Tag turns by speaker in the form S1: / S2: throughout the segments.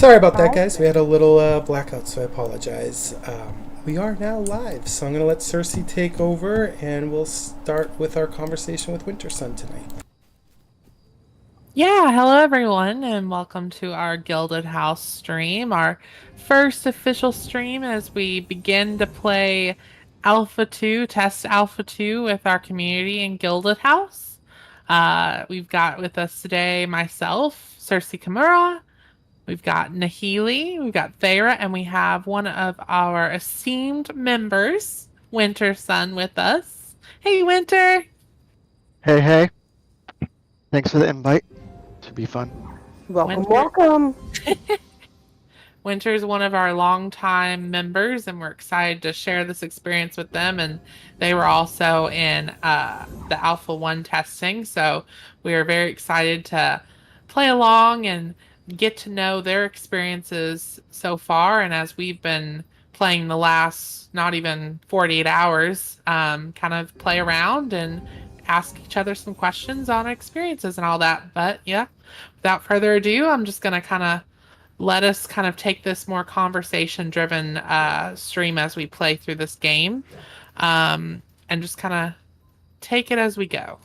S1: Sorry about that,
S2: Hi.
S1: guys. We had a little blackout, so I apologize. We are now live, so I'm going to let Sersei take over, and we'll start with our conversation with Wintersun tonight.
S3: Yeah, hello everyone, and welcome to our Gilded House stream, our first official stream as we begin to play Alpha 2, Test Alpha 2 with our community in Gilded House. We've got with us today myself, Sersei Kimura, we've got Nahele, we've got Thyra, and we have one of our esteemed members, Wintersun, with us. Hey, Winter!
S4: Hey, hey. Thanks for the invite. Should be fun.
S2: Welcome,
S3: Winter.
S2: welcome.
S3: Winter is one of our longtime members, and we're excited to share this experience with them. And they were also in the Alpha 1 testing, so we are very excited to play along and get to know their experiences so far. And as we've been playing the last not even 48 hours, kind of play around and ask each other some questions on experiences and all that. But yeah, without further ado, I'm just going to let us kind of take this more conversation driven stream as we play through this game, and just kind of take it as we go.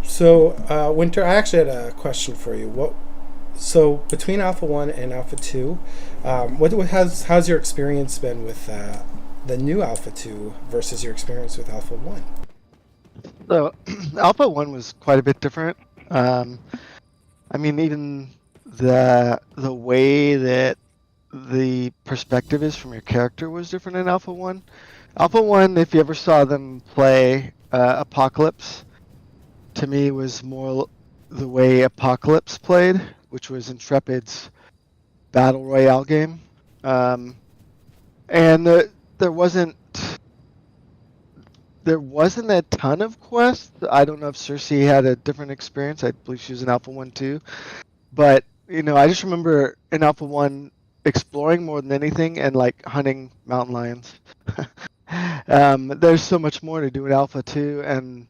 S1: So, Winter, I actually had a question for you. So between Alpha 1 and Alpha 2, how's your experience been with the new Alpha 2 versus your experience with Alpha 1?
S4: So, Alpha 1 was quite a bit different. I mean, even the way that the perspective is from your character was different in Alpha 1. Alpha 1, if you ever saw them play Apocalypse, to me was more the way Apocalypse played, which was Intrepid's Battle Royale game. And there wasn't a ton of quests. I don't know if Sersei had a different experience. I believe she was in Alpha 1 too. But, I just remember in Alpha 1 exploring more than anything and like hunting mountain lions. There's so much more to do in Alpha 2, and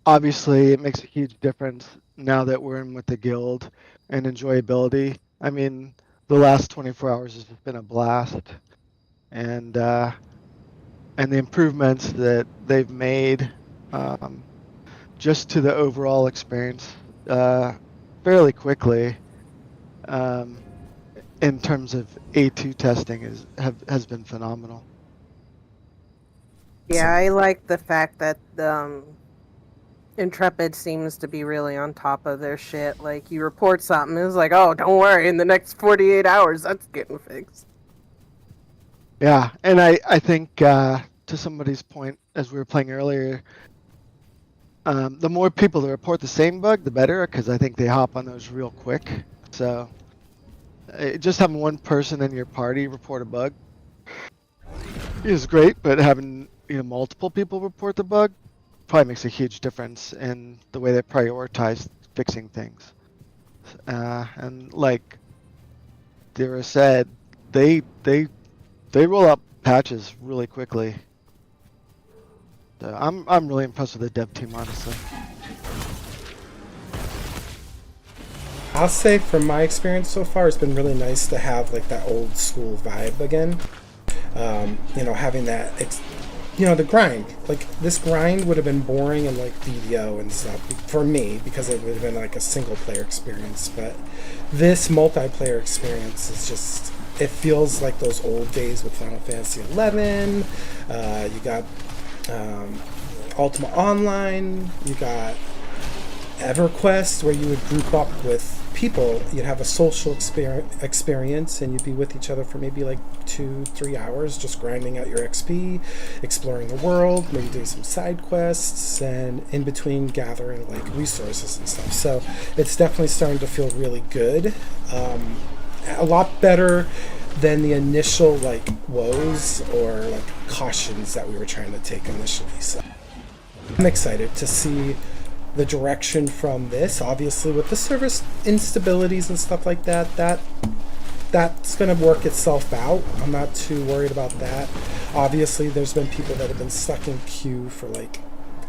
S4: obviously it makes a huge difference now that we're in with the guild and enjoyability. I mean, the last 24 hours has been a blast. And the improvements that they've made just to the overall experience fairly quickly in terms of A2 testing has been phenomenal.
S2: Yeah, I like the fact that Intrepid seems to be really on top of their shit. Like, you report something, it's like, oh, don't worry, in the next 48 hours, that's getting fixed.
S4: Yeah, and I think to somebody's point, as we were playing earlier, the more people that report the same bug, the better, because I think they hop on those real quick. So just having one person in your party report a bug is great, but having multiple people report the bug probably makes a huge difference in the way they prioritize fixing things. And like Thyra said, they roll out patches really quickly. So I'm really impressed with the dev team, honestly.
S1: I'll say from my experience so far, it's been really nice to have like that old school vibe again. Having that, the grind. Like, this grind would have been boring in like DDO and stuff for me, because it would have been like a single player experience. But this multiplayer experience is just, it feels like those old days with Final Fantasy XI. You got Ultima Online, you got EverQuest, where you would group up with people. You'd have a social experience, and you'd be with each other for maybe like 2-3 hours, just grinding out your XP, exploring the world, maybe doing some side quests, and in between gathering like resources and stuff. So it's definitely starting to feel really good. A lot better than the initial like woes or like cautions that we were trying to take initially. So I'm excited to see the direction from this. Obviously, with the service instabilities and stuff like that's going to work itself out. I'm not too worried about that. Obviously, there's been people that have been stuck in queue for like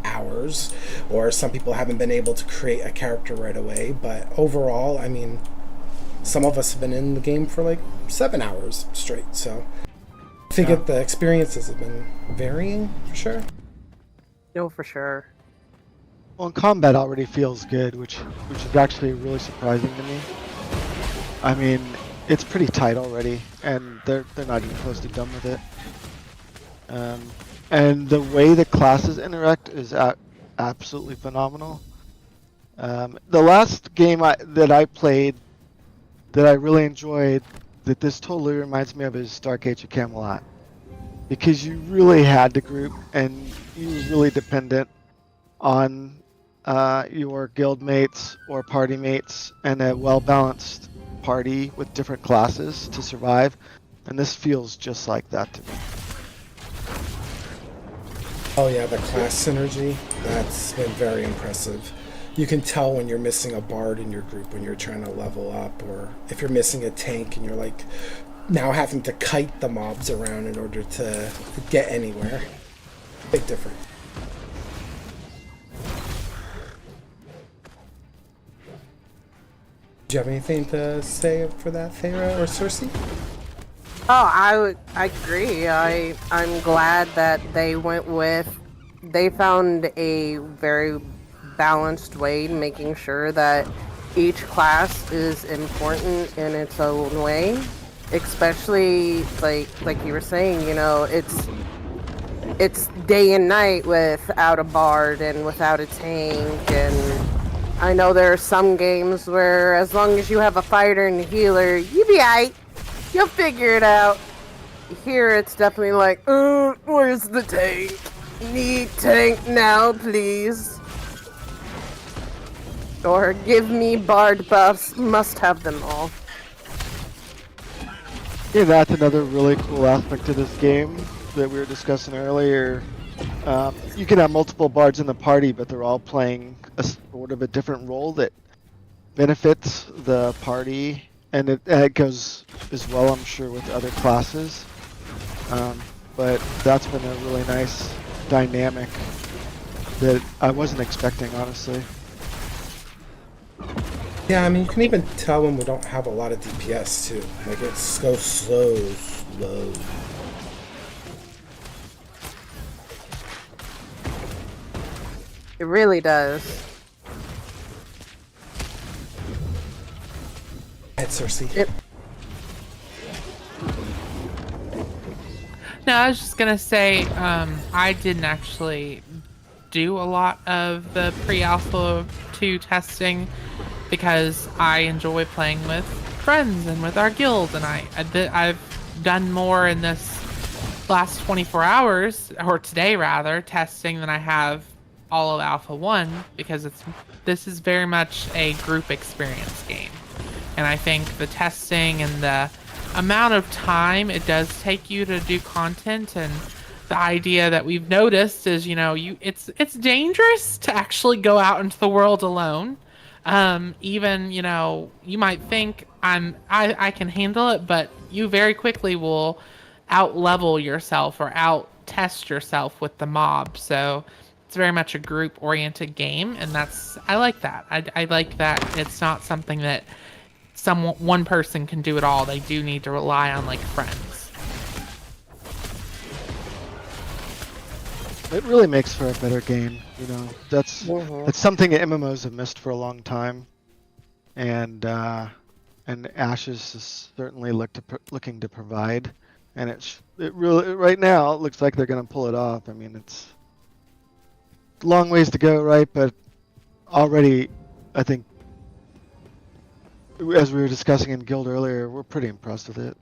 S1: hours, or some people haven't been able to create a character right away. But overall, I mean, some of us have been in the game for like 7 hours straight. So I think
S4: Yeah.
S1: the experiences have been varying for sure.
S2: No, for sure.
S4: Well, combat already feels good, which is actually really surprising to me. I mean, it's pretty tight already, and they're not even close to done with it. And the way the classes interact is absolutely phenomenal. The last game that I played that I really enjoyed, that this totally reminds me of, is Dark Age of Camelot, because you really had to group, and you were really dependent on your guild mates or party mates and a well-balanced party with different classes to survive, and this feels just like that to me.
S1: Oh yeah, the class synergy, that's been very impressive. You can tell when you're missing a bard in your group when you're trying to level up, or if you're missing a tank and you're like now having to kite the mobs around in order to get anywhere. Big difference. Do you have anything to say for that, Thyra or Sersei?
S2: Oh, I agree. I'm glad that they found a very balanced way, making sure that each class is important in its own way. Especially like you were saying, it's day and night without a bard and without a tank, and I know there are some games where as long as you have a fighter and a healer, you be aight. You'll figure it out. Here it's definitely like, where's the tank? Need tank now, please. Or give me bard buffs, must have them all.
S4: Yeah, that's another really cool aspect to this game that we were discussing earlier. You can have multiple bards in the party, but they're all playing a sort of a different role that benefits the party, and it goes as well, I'm sure, with other classes. But that's been a really nice dynamic that I wasn't expecting, honestly.
S1: Yeah, I mean, you can even tell when we don't have a lot of DPS too. Like, it's goes slow.
S2: It really does.
S1: Head Cersei.
S2: It,
S3: No, I was just gonna say, I didn't actually do a lot of the pre-alpha 2 testing because I enjoy playing with friends and with our guild, and I've done more in this last 24 hours, or today rather, testing than I have all of Alpha 1, because this is very much a group experience game. And I think the testing and the amount of time it does take you to do content, and the idea that we've noticed is, it's dangerous to actually go out into the world alone. Even, you might think I can handle it, but you very quickly will out level yourself or out test yourself with the mob. So it's very much a group oriented game, and I like that. I like that it's not something that one person can do it all. They do need to rely on like friends.
S4: It really makes for a better game, That's something that MMOs have missed for a long time, and Ashes is certainly looking to provide, and it really right now it looks like they're going to pull it off. I mean, it's a long ways to go, right? But already, I think, as we were discussing in Guild earlier, we're pretty impressed with it.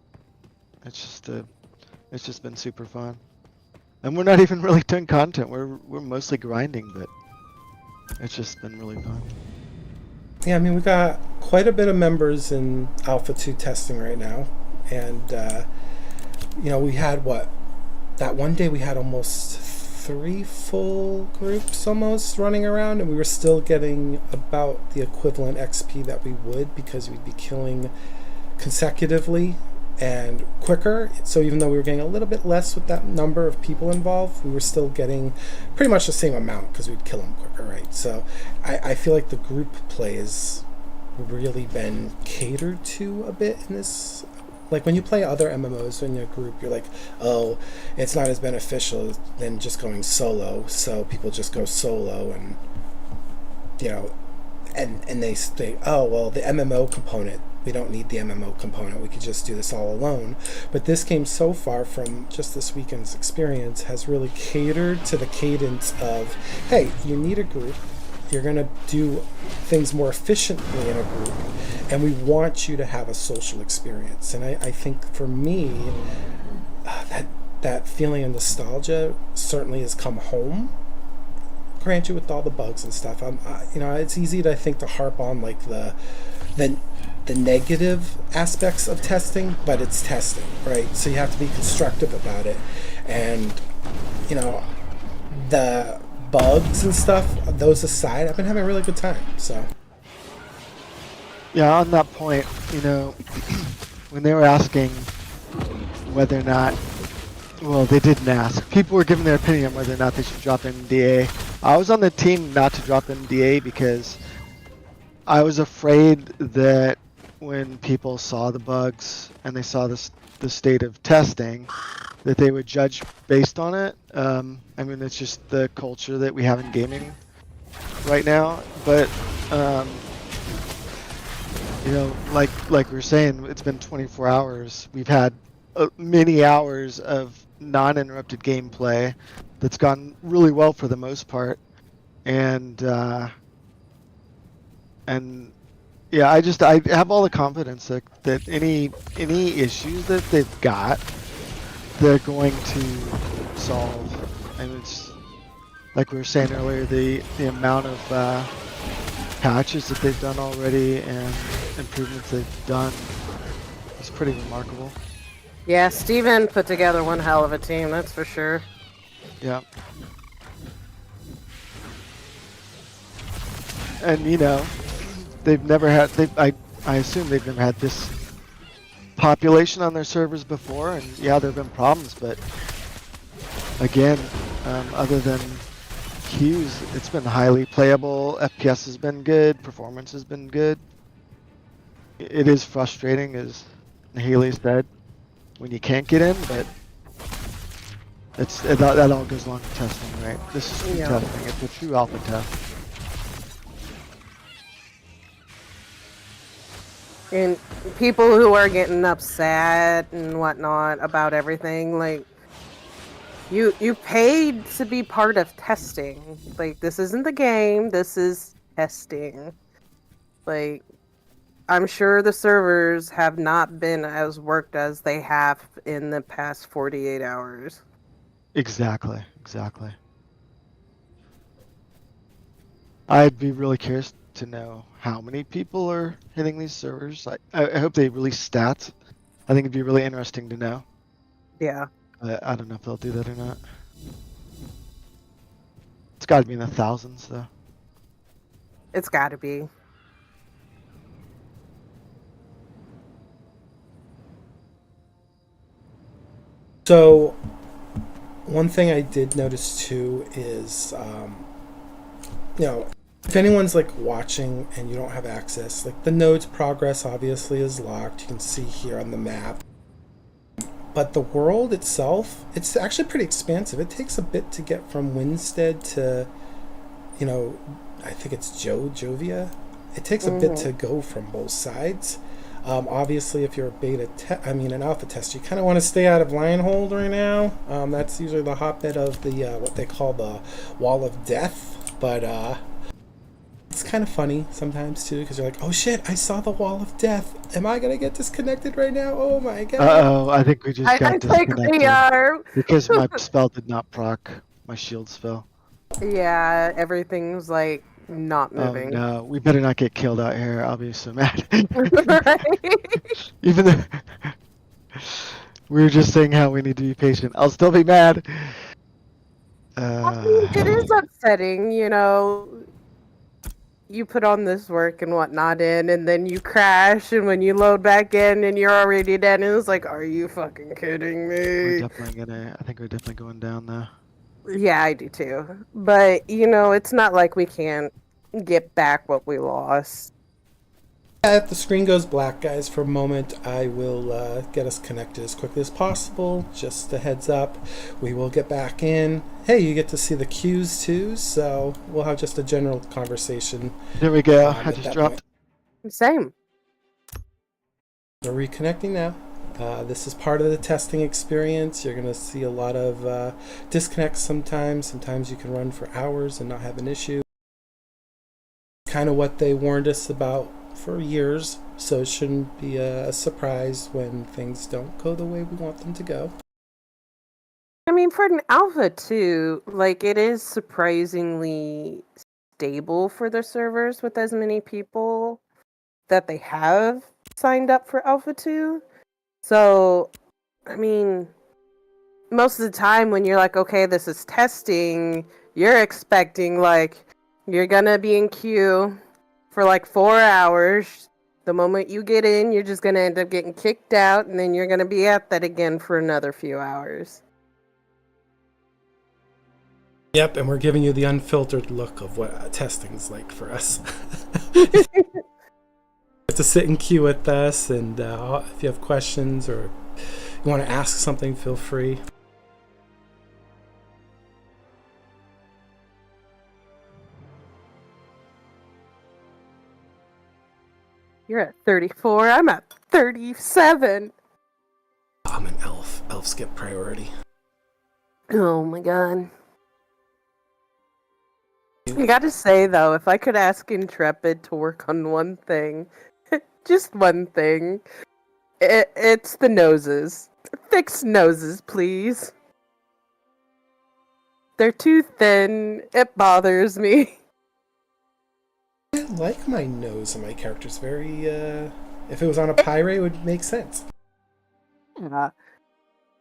S4: It's just been super fun. And we're not even really doing content. We're mostly grinding, but it's just been really fun.
S1: Yeah, I mean, we got quite a bit of members in Alpha 2 testing right now. And, we had that one day we had almost 3 full groups almost running around, and we were still getting about the equivalent XP that we would, because we'd be killing consecutively and quicker. So even though we were getting a little bit less with that number of people involved, we were still getting pretty much the same amount because we'd kill them quicker, right? So I feel like the group play is really been catered to a bit in this. Like when you play other MMOs in your group, you're like, oh, it's not as beneficial than just going solo. So people just go solo, and you know, and they say, oh well, the MMO component. We don't need the MMO component. We could just do this all alone. But this game, so far from just this weekend's experience, has really catered to the cadence of, hey, you need a group. You're going to do things more efficiently in a group, and we want you to have a social experience. And I think for me, that feeling of nostalgia certainly has come home. Grant you with all the bugs and stuff. It's easy to think to harp on like the negative aspects of testing, but it's testing, right? So you have to be constructive about it, and the bugs and stuff, those aside, I've been having a really good time. So
S4: Yeah, on that point, when they were asking whether or not, well, they didn't ask. People were giving their opinion on whether or not they should drop MDA. I was on the team not to drop MDA because I was afraid that when people saw the bugs and they saw the state of testing, that they would judge based on it. It's just the culture that we have in gaming right now. But like we were saying, it's been 24 hours. We've had many hours of non-interrupted gameplay that's gone really well for the most part, and yeah, I have all the confidence that any issues that they've got, they're going to solve. And it's like we were saying earlier, the amount of patches that they've done already and improvements they've done is pretty remarkable.
S2: Yeah, Steven put together one hell of a team, that's for sure.
S4: Yeah. And they've never had, I assume they've never had this population on their servers before, and yeah, there have been problems, but again, other than queues, it's been highly playable. FPS has been good, performance has been good. It is frustrating, as Nahele said, when you can't get in, but that all goes along with testing, right? This is true testing. It's a true alpha test.
S2: And people who are getting upset and whatnot about everything, like, you paid to be part of testing. Like, this isn't the game, this is testing. Like, I'm sure the servers have not been as worked as they have in the past 48 hours. Exactly.
S4: I'd be really curious to know how many people are hitting these servers. I hope they release stats. I think it'd be really interesting to know.
S2: Yeah.
S4: I don't know if they'll do that or not. It's got to be in the thousands, though.
S2: It's got to be.
S1: So, one thing I did notice too is, if anyone's like watching and you don't have access, like the node's progress obviously is locked. You can see here on the map. But the world itself, it's actually pretty expansive. It takes a bit to get from Winstead to, I think it's Jovia. It takes a bit to go from both sides. Obviously, if you're an alpha tester, you kind of want to stay out of Lionhold right now. That's usually the hotbed of the what they call the Wall of Death. But it's kind of funny sometimes too, because you're like, oh shit, I saw the Wall of Death. Am I gonna get disconnected right now? Oh my god.
S4: Uh-oh, I think we just got disconnected.
S2: I think we are.
S4: Because my spell did not proc my shield spell.
S2: Yeah, everything's like not moving.
S4: Oh no, we better not get killed out here. I'll be so mad.
S2: Right?
S4: Even though we were just saying how we need to be patient, I'll still be mad.
S2: It is upsetting, you put on this work and whatnot and then you crash, and when you load back in and you're already dead, and it's like, are you fucking kidding me?
S4: I think we're definitely going down though.
S2: Yeah, I do too. But, it's not like we can't get back what we lost.
S1: If the screen goes black, guys, for a moment, I will get us connected as quickly as possible. Just a heads up. We will get back in. Hey, you get to see the cues too, so we'll have just a general conversation.
S4: There we go. I
S1: at
S4: just
S1: that
S4: dropped.
S1: point.
S2: Same.
S1: We're reconnecting now. This is part of the testing experience. You're going to see a lot of disconnects sometimes. Sometimes you can run for hours and not have an issue. Kind of what they warned us about for years, so it shouldn't be a surprise when things don't go the way we want them to go.
S2: I mean, for an alpha too, like it is surprisingly stable for the servers with as many people that they have signed up for alpha 2. So, I mean, most of the time when you're like, okay, this is testing, you're expecting like you're gonna be in queue for like 4 hours. The moment you get in, you're just gonna end up getting kicked out, and then you're gonna be at that again for another few hours.
S1: Yep, and we're giving you the unfiltered look of what testing's like for us. You have to sit in queue with us, and if you have questions or you want to ask something, feel free.
S2: You're at 34, I'm at 37.
S1: I'm an elf. Elves get priority.
S2: Oh my god. I gotta say though, if I could ask Intrepid to work on one thing, just one thing, it's the noses. Fix noses, please. They're too thin. It bothers me.
S1: I like my nose and my character's very, if it was on a pirate, it would make sense.
S2: Yeah.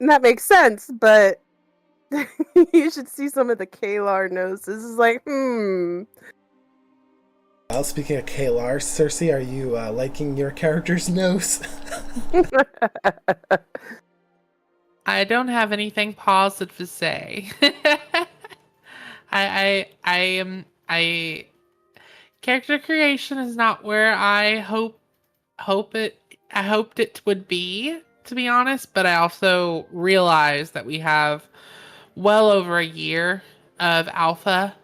S2: And that makes sense, but you should see some of the Kalar noses. It's like,
S1: Well, speaking of Kalar, Sersei, are you liking your character's nose?
S3: I don't have anything positive to say. I character creation is not where I hoped it would be, to be honest, but I also realize that we have well over a year of alpha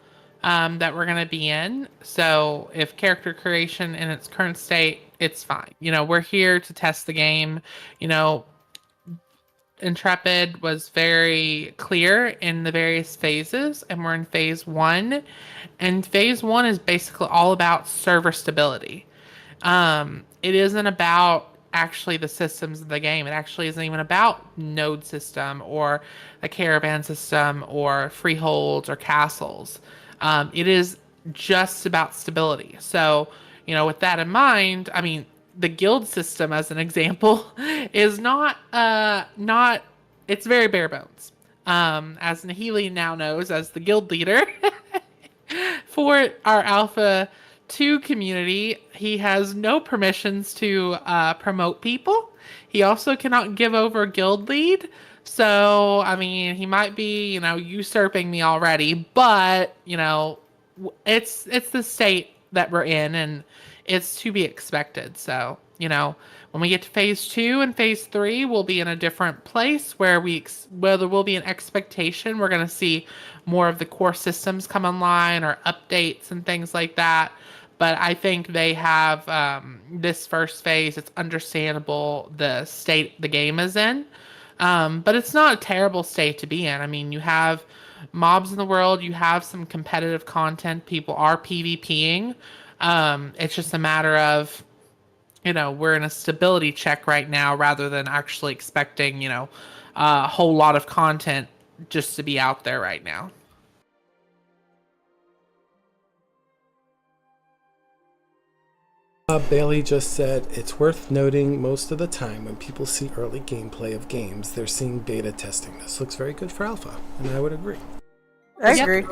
S3: that we're going to be in. So if character creation in its current state, it's fine. We're here to test the game. Intrepid was very clear in the various phases, and we're in phase 1. And phase 1 is basically all about server stability. It isn't about actually the systems of the game. It actually isn't even about node system or a caravan system or freeholds or castles. It is just about stability. So, with that in mind, I mean, the guild system, as an example, is not it's very bare bones. As Nahele now knows, as the guild leader for our Alpha 2 community, he has no permissions to promote people. He also cannot give over guild lead. So, I mean, he might be, usurping me already, but, it's the state that we're in, and it's to be expected. So, when we get to phase 2 and phase 3, we'll be in a different place where there will be an expectation. We're going to see more of the core systems come online or updates and things like that. But I think they have this first phase. It's understandable the state the game is in. But it's not a terrible state to be in. I mean, you have mobs in the world. You have some competitive content. People are PvPing. It's just a matter of, we're in a stability check right now rather than actually expecting, a whole lot of content just to be out there right now.
S1: Bailey just said, it's worth noting most of the time when people see early gameplay of games, they're seeing beta testing. This looks very good for alpha, and I would agree.
S2: I agree.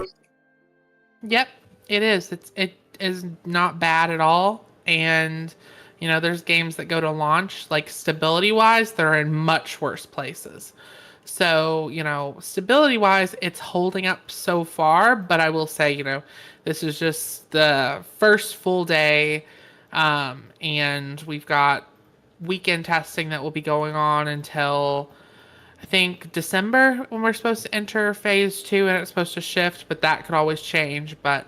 S3: Yep, it is. It is not bad at all. And, there's games that go to launch, like stability-wise, they're in much worse places. So, stability-wise, it's holding up so far. But I will say, this is just the first full day And we've got weekend testing that will be going on until I think December when we're supposed to enter phase 2 and it's supposed to shift, but that could always change. But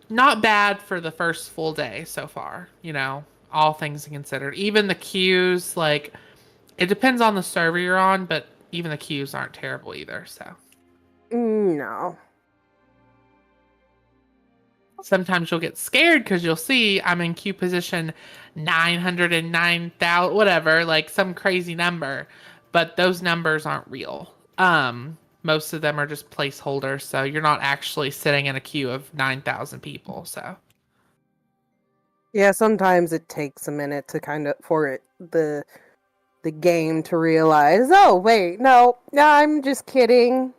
S3: not bad for the first full day so far, all things considered. Even the queues, like, it depends on the server you're on, but even the queues aren't terrible either, so.
S2: No.
S3: Sometimes you'll get scared because you'll see I'm in queue position 909,000, whatever, like some crazy number. But those numbers aren't real. Most of them are just placeholders, so you're not actually sitting in a queue of 9,000 people, so.
S2: Yeah, sometimes it takes a minute to the game to realize, oh wait, no, I'm just kidding.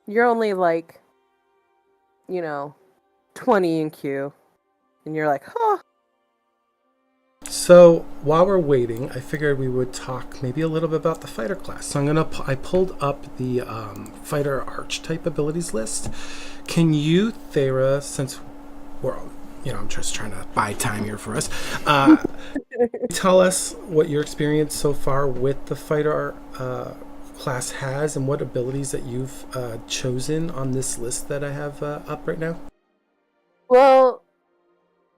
S2: You're only like, 20 in queue. And you're like, huh.
S1: So while we're waiting, I figured we would talk maybe a little bit about the fighter class. So I pulled up the fighter archetype abilities list. Can you, Thyra, since I'm just trying to buy time here for us, tell us what your experience so far with the fighter class has and what abilities that you've chosen on this list that I have up right now?
S2: Well,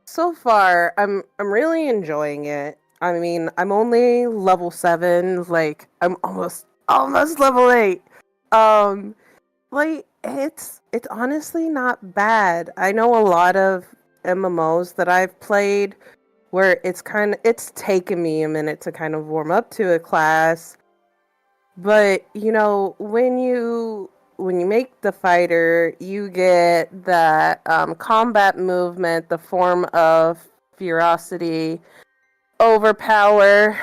S2: so far I'm really enjoying it. I mean, I'm only level 7, like I'm almost level 8. Like it's honestly not bad. I know a lot of MMOs that I've played where it's taken me a minute to kind of warm up to a class. But, when you make the fighter, you get that combat movement, the form of ferocity, overpower.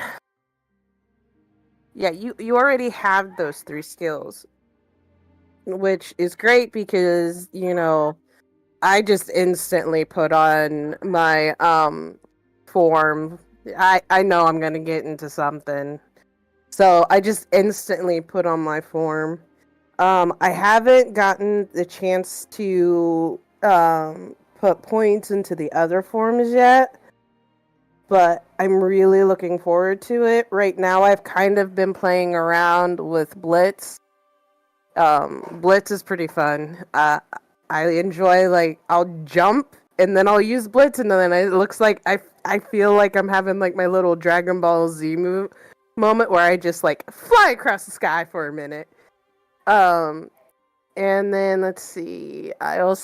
S2: Yeah, you already have those 3 skills, which is great because, I just instantly put on my form. I know I'm going to get into something. So I just instantly put on my form. I haven't gotten the chance to put points into the other forms yet, but I'm really looking forward to it. Right now, I've kind of been playing around with Blitz. Blitz is pretty fun. I enjoy, like, I'll jump and then I'll use Blitz, and then it looks like I feel like I'm having like my little Dragon Ball Z moment where I just like fly across the sky for a minute. And then let's see. I have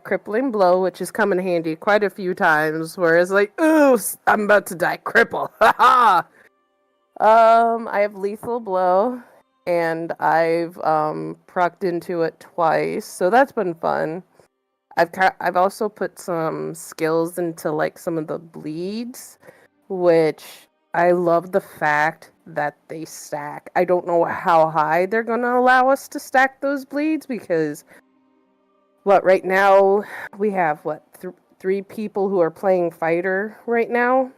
S2: Crippling Blow, which has come in handy quite a few times. Where it's like, ooh, I'm about to die, cripple. Haha. I have Lethal Blow, and I've procced into it twice, so that's been fun. I've also put some skills into like some of the bleeds, which I love the fact that they stack. I don't know how high they're going to allow us to stack those bleeds because, right now we have, 3 people who are playing fighter right now.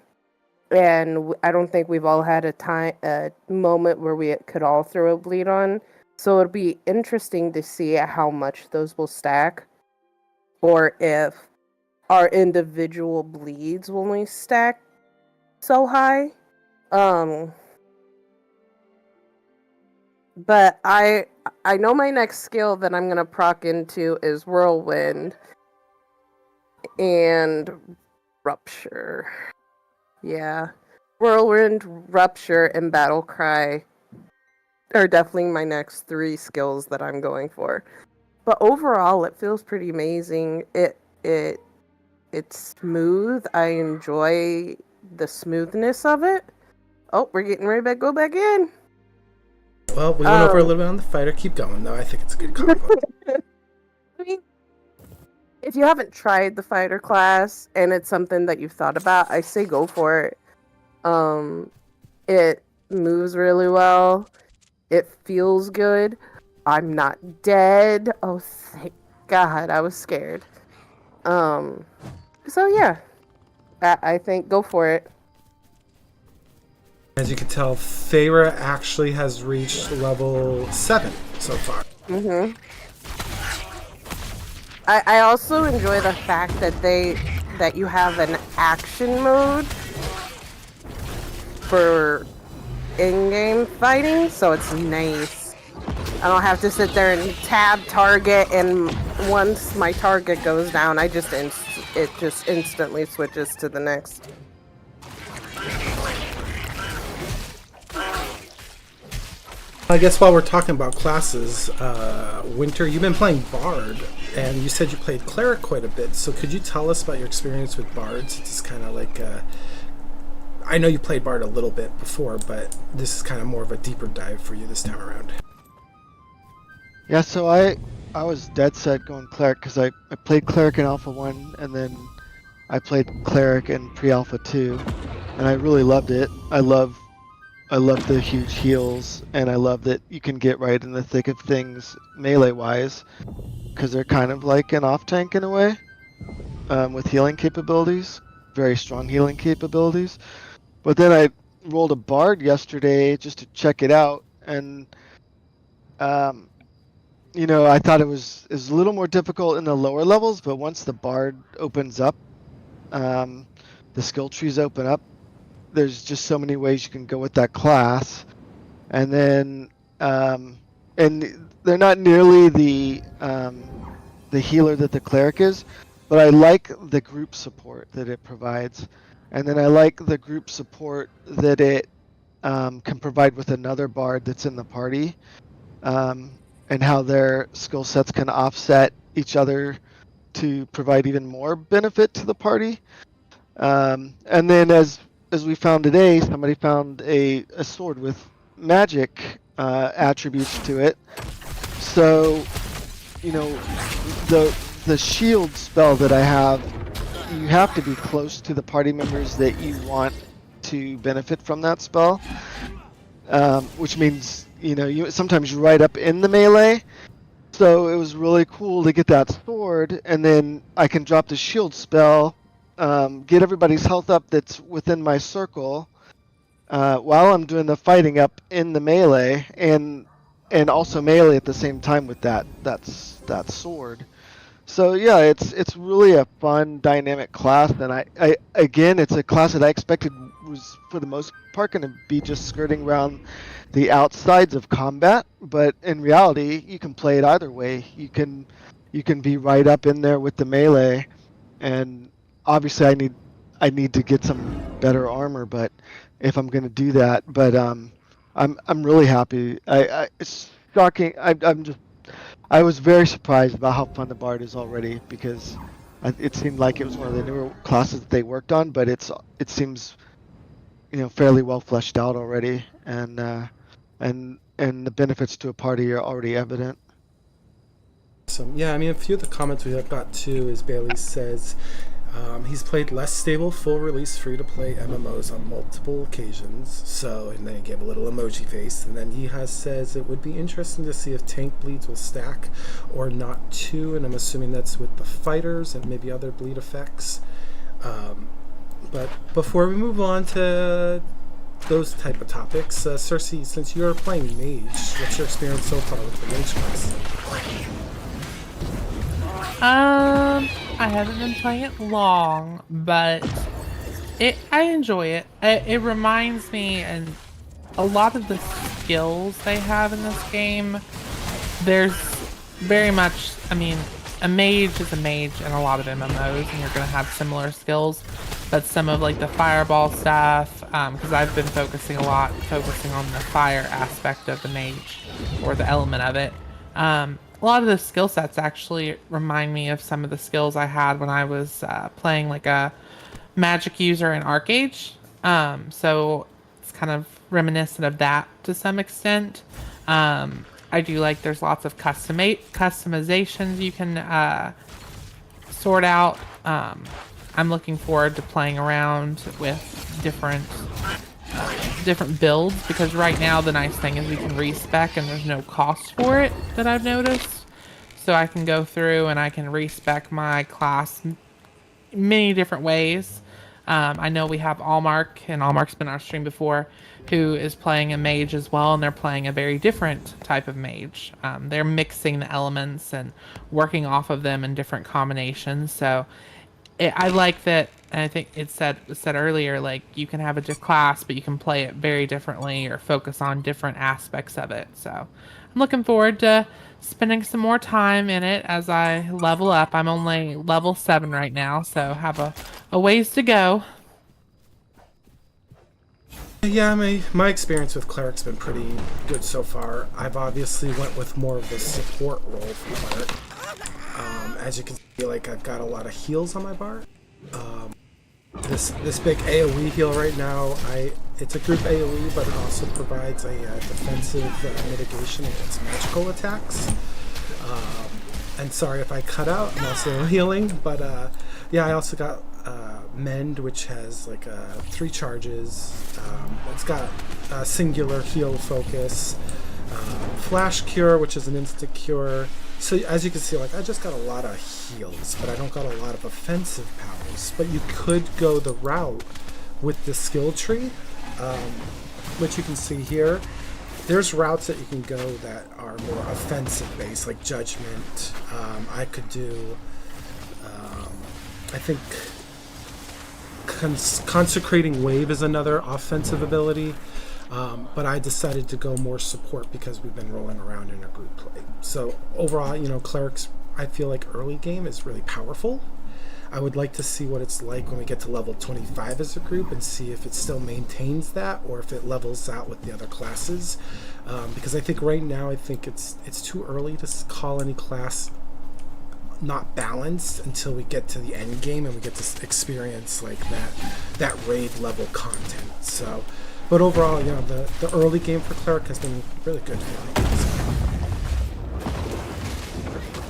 S2: And I don't think we've all had a moment where we could all throw a bleed on. So it'll be interesting to see how much those will stack. Or if our individual bleeds will only stack so high. But I know my next skill that I'm gonna proc into is Whirlwind and Rupture. Yeah, Whirlwind, Rupture, and Battle Cry are definitely my next 3 skills that I'm going for. But overall, it feels pretty amazing. It's smooth. I enjoy the smoothness of it. Oh, we're getting ready to go back in.
S1: Well, we went over a little bit on the fighter. Keep going, though. I think it's a good combo.
S2: I mean, if you haven't tried the fighter class and it's something that you've thought about, I say go for it. It moves really well. It feels good. I'm not dead. Oh, thank God. I was scared. So yeah. I think go for it.
S1: As you can tell, Thyra actually has reached level 7 so far.
S2: Mm-hmm. I also enjoy the fact that you have an action mode for in-game fighting, so it's nice. I don't have to sit there and tab target, and once my target goes down, it just instantly switches to the next.
S1: I guess while we're talking about classes, Winter, you've been playing Bard, and you said you played Cleric quite a bit. So could you tell us about your experience with Bards? It's kind of like, I know you played Bard a little bit before, but this is kind of more of a deeper dive for you this time around.
S4: Yeah, so I was dead set going Cleric because I played Cleric in Alpha 1, and then I played Cleric in Pre-Alpha 2, and I really loved it. I love the huge heals, and I love that you can get right in the thick of things melee-wise, because they're kind of like an off-tank in a way, with healing capabilities, very strong healing capabilities. But then I rolled a Bard yesterday just to check it out, and I thought it was a little more difficult in the lower levels, but once the Bard opens up, the skill trees open up, there's just so many ways you can go with that class. And then and they're not nearly the healer that the Cleric is, but I like the group support that it provides. And then I like the group support that it can provide with another Bard that's in the party, and how their skill sets can offset each other to provide even more benefit to the party. And then as we found today, somebody found a sword with magic attributes to it. So, the shield spell that I have, you have to be close to the party members that you want to benefit from that spell, which means you sometimes you're right up in the melee. So it was really cool to get that sword, and then I can drop the shield spell, get everybody's health up that's within my circle, while I'm doing the fighting up in the melee, and also melee at the same time with that sword. So yeah, it's really a fun dynamic class, and I again, it's a class that I expected was for the most part going to be just skirting around the outsides of combat, but in reality, you can play it either way. You can be right up in there with the melee, and obviously I need to get some better armor, but if I'm going to do that, but I'm really happy. It's shocking. I was very surprised about how fun the Bard is already, because it seemed like it was one of the newer classes that they worked on, but it seems fairly well fleshed out already, and the benefits to a party are already evident.
S1: So yeah, I mean, a few of the comments we have got too is Bailey says he's played less stable full release free to play MMOs on multiple occasions. So, and then he gave a little emoji face, and then he says it would be interesting to see if tank bleeds will stack or not too, and I'm assuming that's with the fighters and maybe other bleed effects. But before we move on to those type of topics, Sersei, since you're playing mage, what's your experience so far with the mage class?
S3: I haven't been playing it long, but I enjoy it. It reminds me, and a lot of the skills they have in this game, there's very much, I mean, a mage is a mage in a lot of MMOs, and you're going to have similar skills, but some of like the fireball stuff, because I've been focusing on the fire aspect of the mage, or the element of it. A lot of the skill sets actually remind me of some of the skills I had when I was playing like a magic user in Arcage. So it's kind of reminiscent of that to some extent. I do like there's lots of customizations you can sort out. I'm looking forward to playing around with different builds, because right now the nice thing is you can respec and there's no cost for it that I've noticed. So I can go through and I can respec my class many different ways. I know we have Allmark, and Allmark's been on our stream before, who is playing a mage as well, and they're playing a very different type of mage. They're mixing the elements and working off of them in different combinations. So I like that. And I think it said earlier, like you can have a class, but you can play it very differently or focus on different aspects of it. So I'm looking forward to spending some more time in it as I level up. I'm only level 7 right now, so have a ways to go.
S1: Yeah, my experience with cleric's been pretty good so far. I've obviously went with more of the support role for cleric. As you can see, like I've got a lot of heals on my bar. This big AoE heal right now, it's a group AoE, but it also provides a defensive mitigation against magical attacks. And sorry if I cut out, I'm also healing, but yeah, I also got Mend, which has like 3 charges. It's got a singular heal focus. Flash Cure, which is an instant cure. So as you can see, like I just got a lot of heals, but I don't got a lot of offensive powers. But you could go the route with the skill tree, which you can see here. There's routes that you can go that are more offensive based, like Judgment. I could do, I think, Consecrating Wave is another offensive ability. But I decided to go more support because we've been rolling around in a group play. So overall, clerics, I feel like early game is really powerful. I would like to see what it's like when we get to level 25 as a group and see if it still maintains that or if it levels out with the other classes. Because I think right now, it's too early to call any class not balanced until we get to the end game and we get to experience like that raid level content. So. But overall, the early game for Cleric has been really good for me.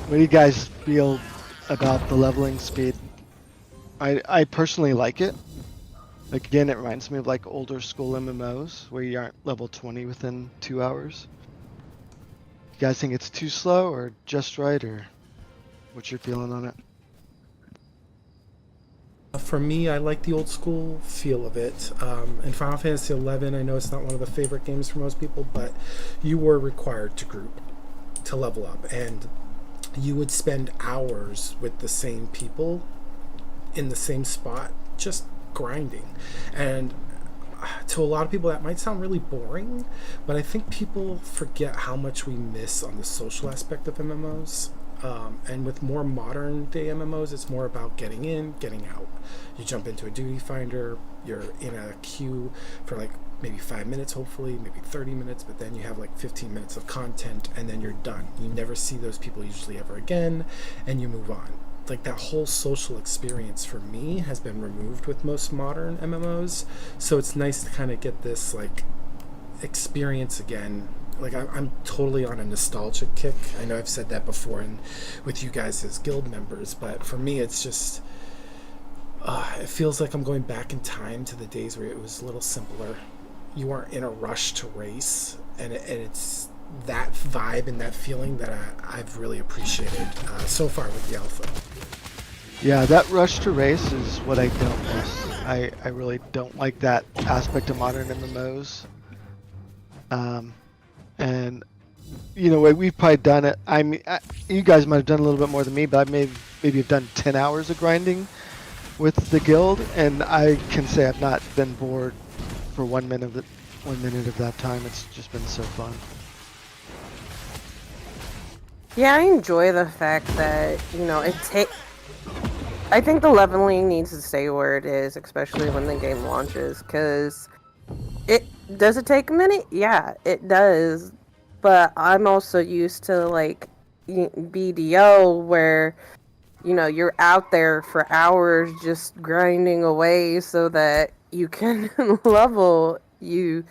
S4: What do you guys feel about the leveling speed? I personally like it. Like, again, it reminds me of like older school MMOs where you aren't level 20 within 2 hours. You guys think it's too slow or just right, or what's your feeling on it?
S1: For me, I like the old school feel of it. In Final Fantasy XI, I know it's not one of the favorite games for most people, but you were required to group to level up, and you would spend hours with the same people in the same spot, just grinding. And to a lot of people, that might sound really boring, but I think people forget how much we miss on the social aspect of MMOs. And with more modern day MMOs, it's more about getting in, getting out. You jump into a duty finder, you're in a queue for like maybe 5 minutes, hopefully, maybe 30 minutes, but then you have like 15 minutes of content and then you're done. You never see those people usually ever again, and you move on. Like that whole social experience for me has been removed with most modern MMOs, so it's nice to kind of get this like experience again. Like I'm totally on a nostalgic kick. I know I've said that before and with you guys as guild members, but for me it's just it feels like I'm going back in time to the days where it was a little simpler. You weren't in a rush to race, and it's that vibe and that feeling that I've really appreciated so far with the alpha.
S4: Yeah, that rush to race is what I don't miss. I really don't like that aspect of modern MMOs. And we've probably done it. I mean, you guys might have done a little bit more than me, but I maybe have done 10 hours of grinding with the guild, and I can say I've not been bored for 1 minute of that time. It's just been so fun.
S2: Yeah, I enjoy the fact that, I think the leveling needs to stay where it is, especially when the game launches, because does it take a minute? Yeah, it does. But I'm also used to, like, BDO, where, you're out there for hours just grinding away so that you can level. You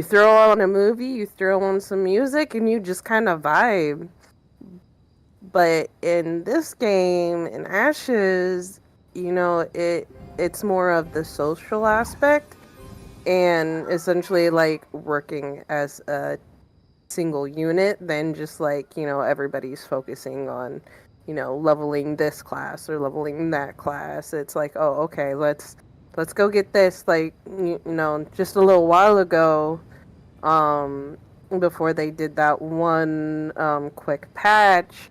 S2: throw on a movie, you throw on some music, and you just kind of vibe. But in this game, in Ashes, it's more of the social aspect and essentially like working as a single unit than just like, everybody's focusing on, leveling this class or leveling that class. It's like, oh, okay, let's let's go get this. Like, just a little while ago, before they did that one quick patch,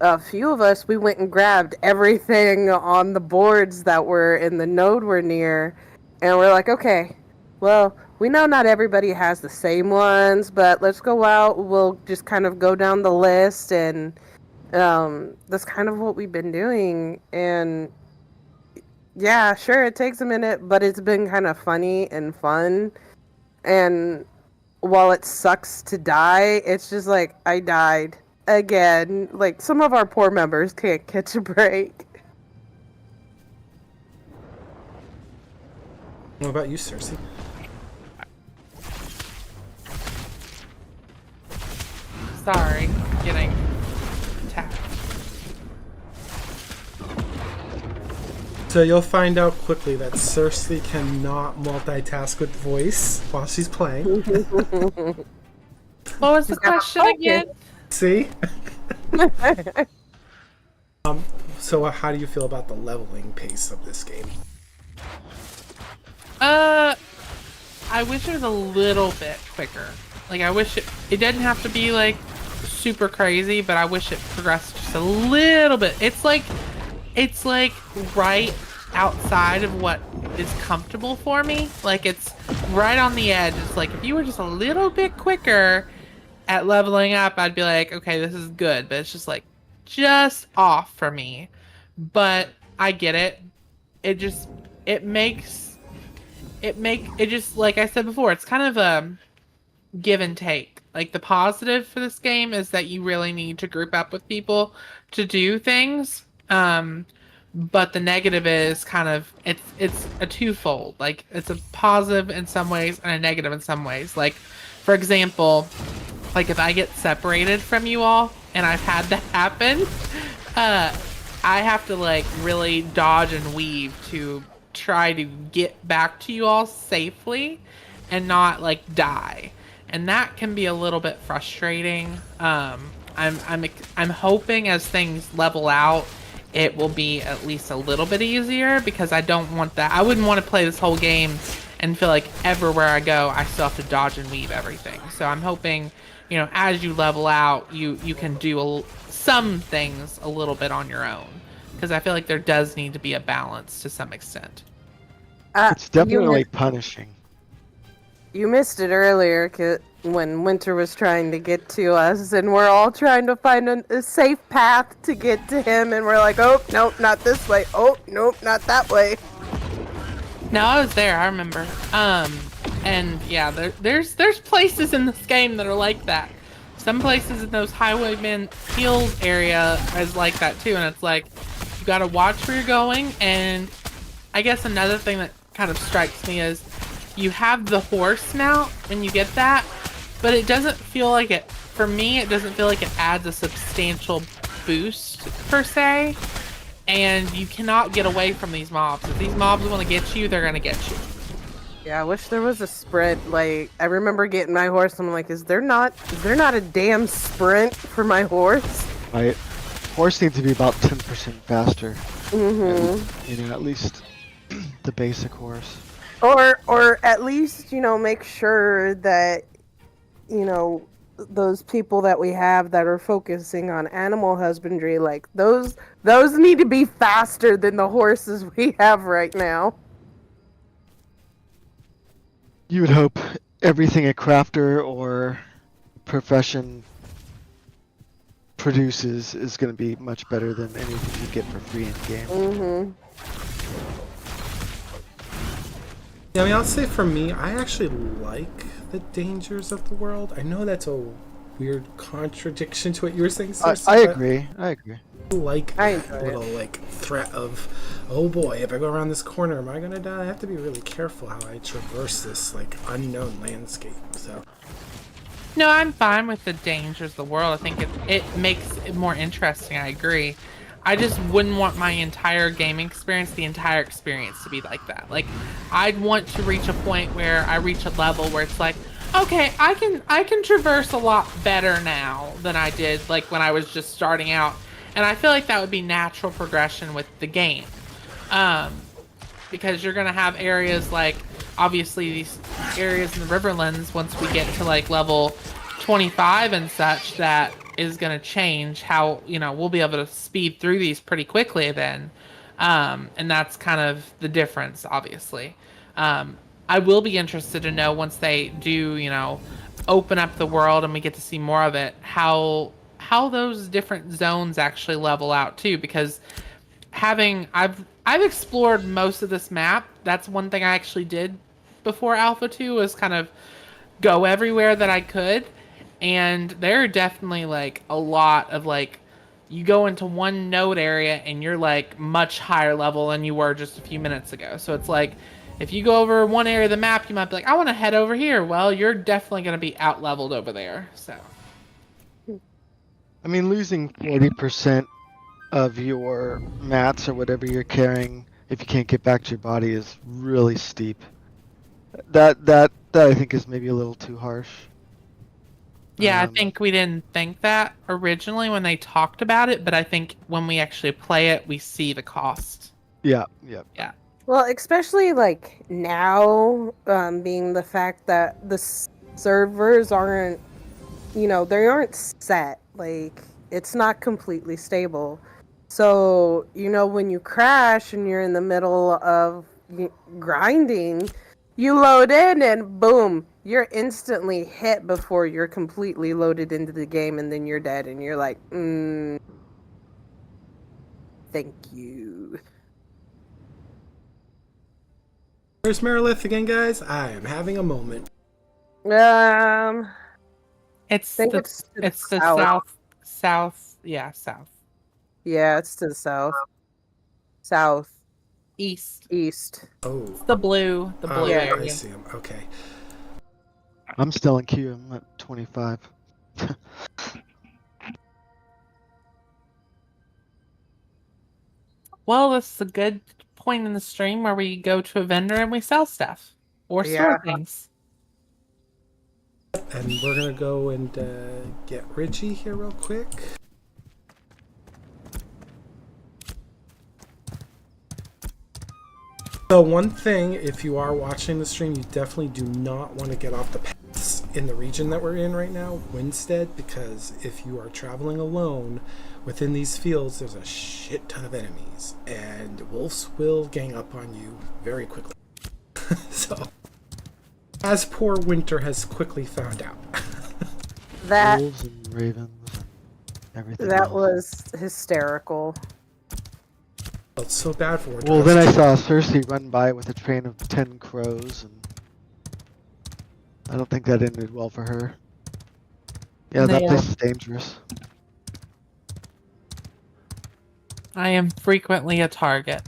S2: a few of us, we went and grabbed everything on the boards that were in the node we're near, and we're like, okay, well, we know not everybody has the same ones, but let's go out. We'll just kind of go down the list, and that's kind of what we've been doing. And yeah, sure, it takes a minute, but it's been kind of funny and fun. And while it sucks to die, it's just like, I died again. Like, some of our poor members can't catch a break.
S1: What about you, Sersei?
S3: Sorry, getting attacked.
S1: So you'll find out quickly that Sersei cannot multitask with voice while she's playing.
S3: What was the question again?
S1: See? So how do you feel about the leveling pace of this game?
S3: I wish it was a little bit quicker. Like, I wish it didn't have to be like super crazy, but I wish it progressed just a little bit. It's like right outside of what is comfortable for me. Like, it's right on the edge. It's like, if you were just a little bit quicker at leveling up, I'd be like, okay, this is good, but it's just like just off for me. But I get it. It just like I said before, it's kind of a give and take. Like, the positive for this game is that you really need to group up with people to do things. But the negative is kind of it's a twofold. Like, it's a positive in some ways and a negative in some ways. Like, for example, like, if I get separated from you all, and I've had that happen, I have to like really dodge and weave to try to get back to you all safely and not like die. And that can be a little bit frustrating. I'm hoping as things level out, it will be at least a little bit easier, because I don't want that. I wouldn't want to play this whole game and feel like everywhere I go, I still have to dodge and weave everything. So I'm hoping, as you level out, you can do some things a little bit on your own, because I feel like there does need to be a balance to some extent.
S4: It's definitely punishing.
S2: You missed it earlier when Winter was trying to get to us, and we're all trying to find a safe path to get to him, and we're like, oh, nope, not this way. Oh, nope, not that way.
S3: No, I was there. I remember. And yeah, there's places in this game that are like that. Some places in those highwayman field area is like that too, and it's like, you gotta watch where you're going. And I guess another thing that kind of strikes me is you have the horse mount when you get that, but it doesn't feel like it, for me, it doesn't feel like it adds a substantial boost per se. And you cannot get away from these mobs. If these mobs want to get you, they're gonna get you.
S2: Yeah, I wish there was a sprint. Like, I remember getting my horse, I'm like, is there not a damn sprint for my horse?
S4: Right. Horse needs to be about 10% faster.
S2: Mm-hmm.
S4: At least the basic horse.
S2: Or at least, make sure that, those people that we have that are focusing on animal husbandry, like, those need to be faster than the horses we have right now.
S4: You would hope everything a crafter or profession produces is going to be much better than anything you get for free in game.
S2: Mm-hmm.
S1: Yeah, I'll say for me, I actually like the dangers of the world. I know that's a weird contradiction to what you were saying, Sersei,
S4: I agree. I
S1: like
S2: I
S1: that
S2: enjoy
S1: little threat of, oh boy, if I go around this corner, am I gonna die? I have to be really careful how I traverse this unknown landscape. So
S3: No, I'm fine with the dangers of the world. I think it makes it more interesting. I agree. I just wouldn't want my entire gaming experience, the entire experience, to be like that. Like, I'd want to reach a point where I reach a level where it's like, okay, I can traverse a lot better now than I did when I was just starting out. And I feel like that would be natural progression with the game. because you're gonna have areas like, obviously these areas in the Riverlands, once we get to like level 25 and such, that is gonna change how, we'll be able to speed through these pretty quickly then. And that's kind of the difference, obviously. I will be interested to know once they do, open up the world and we get to see more of it, how those different zones actually level out too, because I've explored most of this map. That's one thing I actually did before Alpha 2, was kind of go everywhere that I could. And there are definitely like a lot of like, you go into one node area and you're like much higher level than you were just a few minutes ago. So it's like, if you go over one area of the map, you might be like, I want to head over here. Well, you're definitely going to be out leveled over there. So,
S4: I mean, losing 40% of your mats or whatever you're carrying if you can't get back to your body is really steep. That I think is maybe a little too harsh.
S3: yeah, I think we didn't think that originally when they talked about it, but I think when we actually play it, we see the cost.
S4: Yeah.
S2: Well, especially like now, being the fact that the servers aren't, they aren't set. Like, it's not completely stable. So, when you crash and you're in the middle of grinding, you load in and boom, you're instantly hit before you're completely loaded into the game, and then you're dead and you're like, thank you.
S1: Where's Merilith again, guys? I am having a moment.
S3: It's
S2: think
S3: the,
S2: it's to the
S3: it's the
S2: south.
S3: south.
S2: Yeah, it's to the south. South.
S3: East.
S1: Oh.
S3: The blue area.
S1: I see him. Okay.
S4: I'm still in queue. I'm at 25.
S3: Well, this is a good point in the stream where we go to a vendor and we sell stuff or store things.
S1: And we're gonna go and get Richie here real quick. So one thing, if you are watching the stream, you definitely do not want to get off the paths in the region that we're in right now, Winstead, because if you are traveling alone within these fields, there's a shit ton of enemies, and wolves will gang up on you very quickly. So, as poor Winter has quickly found out.
S2: That
S4: Wolves and ravens and everything
S2: that
S4: else.
S2: was hysterical.
S1: It's so bad for Winter.
S4: Well, then I saw Sersei run by with a train of 10 crows, and I don't think that ended well for her. Yeah, that
S3: Yeah.
S4: place is dangerous.
S3: I am frequently a target.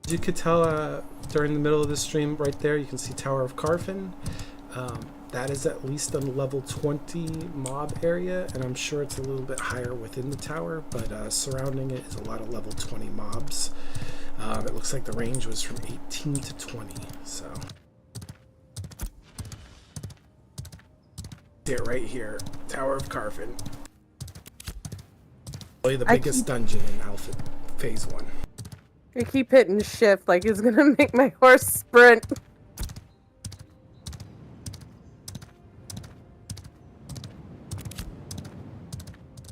S1: You could tell during the middle of the stream right there, you can see Tower of Carfin. That is at least a level 20 mob area, and I'm sure it's a little bit higher within the tower, but surrounding it is a lot of level 20 mobs. It looks like the range was from 18 to 20, so. See it right here, Tower of Carfin. Probably the biggest dungeon in Alpha Phase 1.
S2: I keep hitting shift like it's gonna make my horse sprint.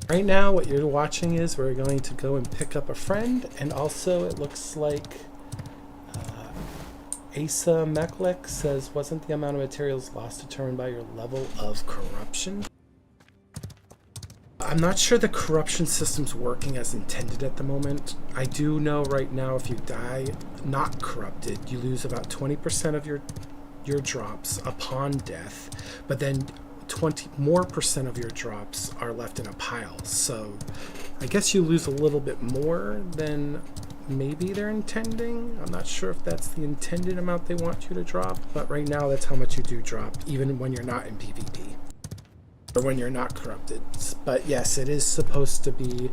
S1: Right now, what you're watching is we're going to go and pick up a friend, and also it looks like Asa Meklek says, wasn't the amount of materials lost determined by your level of corruption? I'm not sure the corruption system's working as intended at the moment. I do know right now if you die not corrupted, you lose about 20% of your drops upon death, but then 20% more of your drops are left in a pile. So I guess you lose a little bit more than maybe they're intending. I'm not sure if that's the intended amount they want you to drop, but right now that's how much you do drop, even when you're not in PvP or when you're not corrupted. But yes, it is supposed to be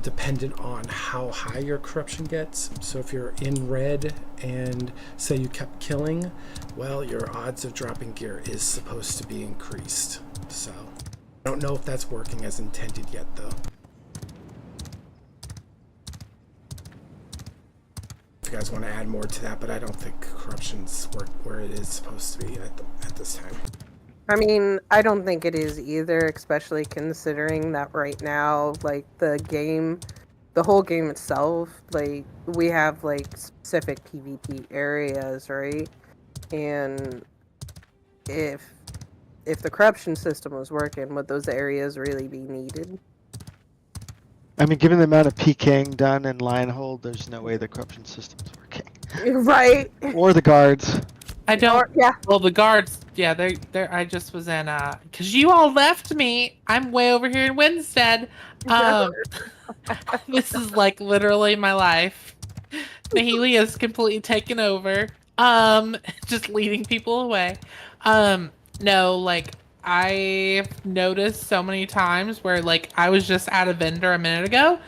S1: dependent on how high your corruption gets. So if you're in red and say you kept killing, well, your odds of dropping gear is supposed to be increased. So I don't know if that's working as intended yet, though. if you guys want to add more to that, but I don't think corruption's where it is supposed to be at this time.
S2: I mean, I don't think it is either, especially considering that right now, like, the whole game itself, like, we have, like, specific PvP areas, right? And if the corruption system was working, would those areas really be needed?
S4: I mean, given the amount of PKing done in line hold, there's no way the corruption system's working.
S2: Right.
S4: Or the guards.
S3: I don't.
S2: Yeah.
S3: Well, the guards. Yeah, they're. I just was in. Cause you all left me. I'm way over here in Winstead. This is like literally my life. Nahele has completely taken over. Just leading people away. No, like I've noticed so many times where like I was just at a vendor a minute ago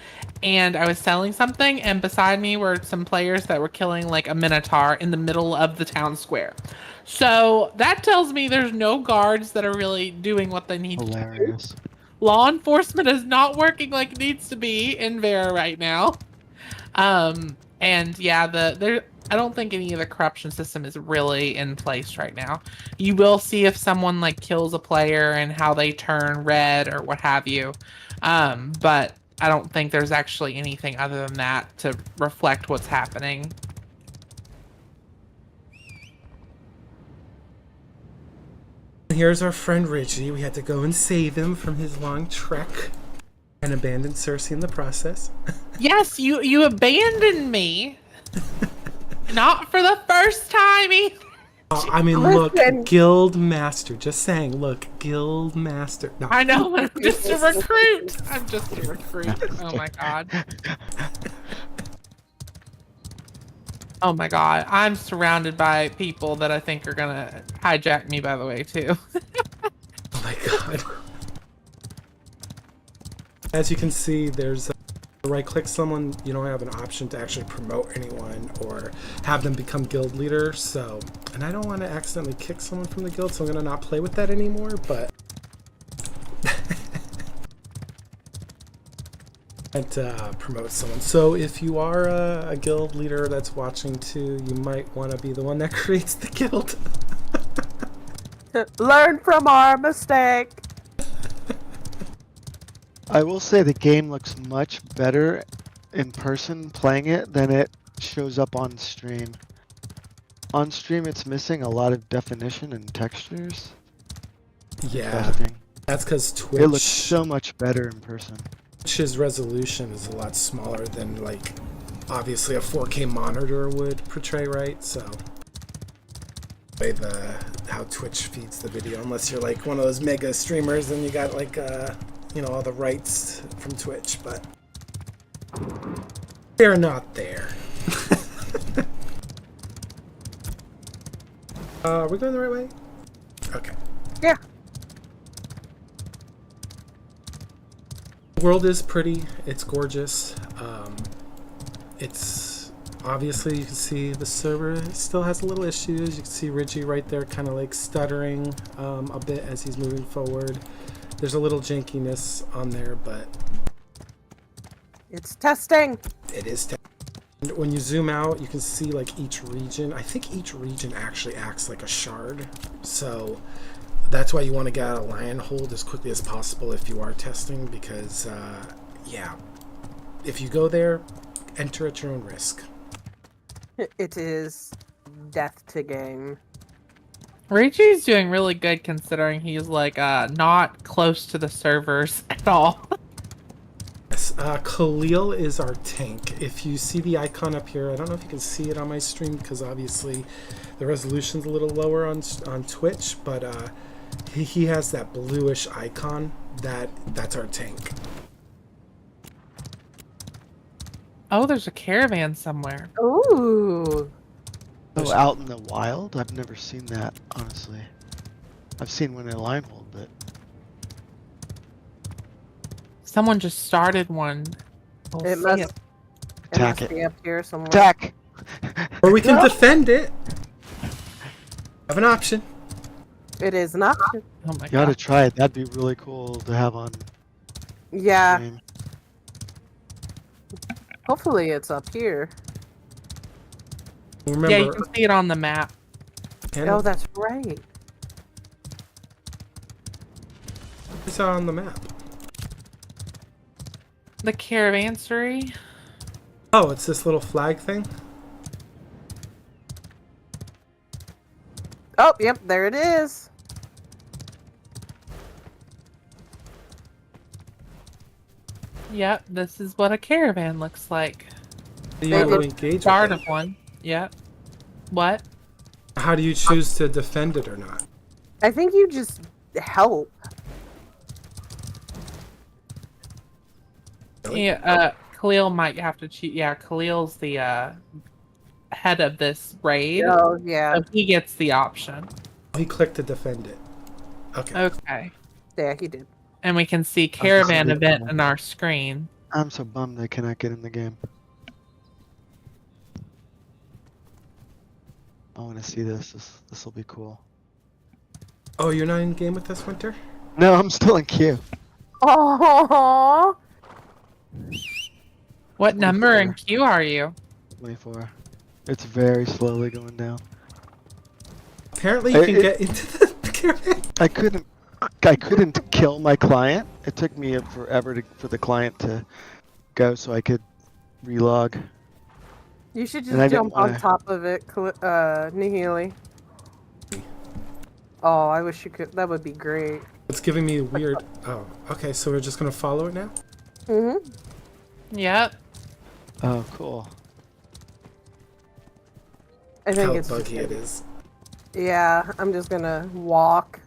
S3: and I was selling something and beside me were some players that were killing like a minotaur in the middle of the town square. So that tells me there's no guards that are really doing what they need to do.
S4: Hilarious.
S3: Law enforcement is not working like it needs to be in Vera right now. And yeah, I don't think any of the corruption system is really in place right now. You will see if someone like kills a player and how they turn red or what have you. But I don't think there's actually anything other than that to reflect what's happening.
S1: Here's our friend Richie. We had to go and save him from his long trek and abandon Sersei in the process.
S3: Yes, you abandoned me. Not for the first time either.
S1: I mean,
S2: Listen.
S1: look, guild master. Just saying, look, guild master. No.
S3: I know, I'm just a recruit. I'm just a recruit. Oh my god. Oh my god. I'm surrounded by people that I think are gonna hijack me, by the way, too.
S1: Oh my god. As you can see, there's right-click someone, you don't have an option to actually promote anyone or have them become guild leader. So, and I don't want to accidentally kick someone from the guild, so I'm gonna not play with that anymore. But and promote someone. So if you are a guild leader that's watching too, you might want to be the one that creates the guild.
S2: Learn from our mistake.
S4: I will say the game looks much better in person playing it than it shows up on stream. On stream, it's missing a lot of definition and textures.
S1: Yeah, that's because Twitch.
S4: It looks so much better in person.
S1: Twitch's resolution is a lot smaller than, like, obviously a 4K monitor would portray, right? So, how Twitch feeds the video, unless you're like one of those mega streamers and you got like you know, all the rights from Twitch, but they're not there. Are we going the right way? Okay.
S2: Yeah.
S1: The world is pretty. It's gorgeous. It's obviously, you can see the server still has a little issues. You can see Richie right there kind of like stuttering a bit as he's moving forward. There's a little jankiness on there, but
S2: It's testing.
S1: it is testing. When you zoom out, you can see like each region. I think each region actually acts like a shard. So that's why you want to get out of lion hold as quickly as possible if you are testing, because yeah, if you go there, enter at your own risk.
S2: It is death to game.
S3: Richie's doing really good considering he's like not close to the servers at all.
S1: Yes, Khalil is our tank. If you see the icon up here, I don't know if you can see it on my stream because obviously the resolution's a little lower on Twitch, but he has that bluish icon. That's our tank.
S3: Oh, there's a caravan somewhere.
S2: Ooh.
S4: Oh, out in the wild? I've never seen that, honestly. I've seen one in line hold, but
S3: Someone just started one. We'll
S2: It
S3: see
S2: must,
S3: it.
S4: Attack
S2: be up here somewhere.
S4: attack!
S1: Or we can defend it. Have an option.
S2: It is not.
S3: Oh my
S4: Gotta
S3: god.
S4: try it. That'd be really cool to have on
S2: Yeah.
S4: stream.
S2: Hopefully it's up here.
S1: Remember,
S3: Yeah, you can see it on the map.
S2: Oh, that's right.
S1: it's on the map.
S3: The caravanserai.
S1: Oh, it's this little flag thing?
S2: Oh, yep, there it is.
S3: Yep, this is what a caravan looks like.
S1: Do
S2: They
S1: you
S2: did
S1: engage
S3: Start
S1: with
S3: of one. Yep. What?
S1: it? How do you choose to defend it or not?
S2: I think you just help.
S1: Really?
S3: Yeah, Khalil might have to cheat. Yeah, Khalil's the head of this raid.
S2: Oh, yeah.
S3: So he gets the option.
S1: He clicked to defend it. Okay.
S3: Okay.
S2: Yeah, he did.
S3: And we can see caravan
S4: see
S3: event
S4: that.
S3: on our screen.
S4: I'm so bummed I cannot get in the game. I want to see this. This will be cool.
S1: Oh, you're not in game with us, Winter?
S4: No, I'm still in queue.
S2: Oh,
S3: What number in
S4: 24.
S3: queue are you?
S4: 24. It's very slowly going down.
S1: Apparently you can
S4: It-
S1: get into the caravan.
S4: I couldn't kill my client. It took me forever for the client to go so I could relog.
S2: you should
S4: And I
S2: just
S4: didn't
S2: jump on
S4: wanna-
S2: top of it, Nahele. Oh, I wish you could. That would be great.
S1: It's giving me weird... Oh, okay, so we're just going to follow it now?
S3: Yep.
S4: Oh, cool.
S2: I think
S1: How
S2: it's just
S1: buggy it is.
S2: Yeah, I'm just gonna walk.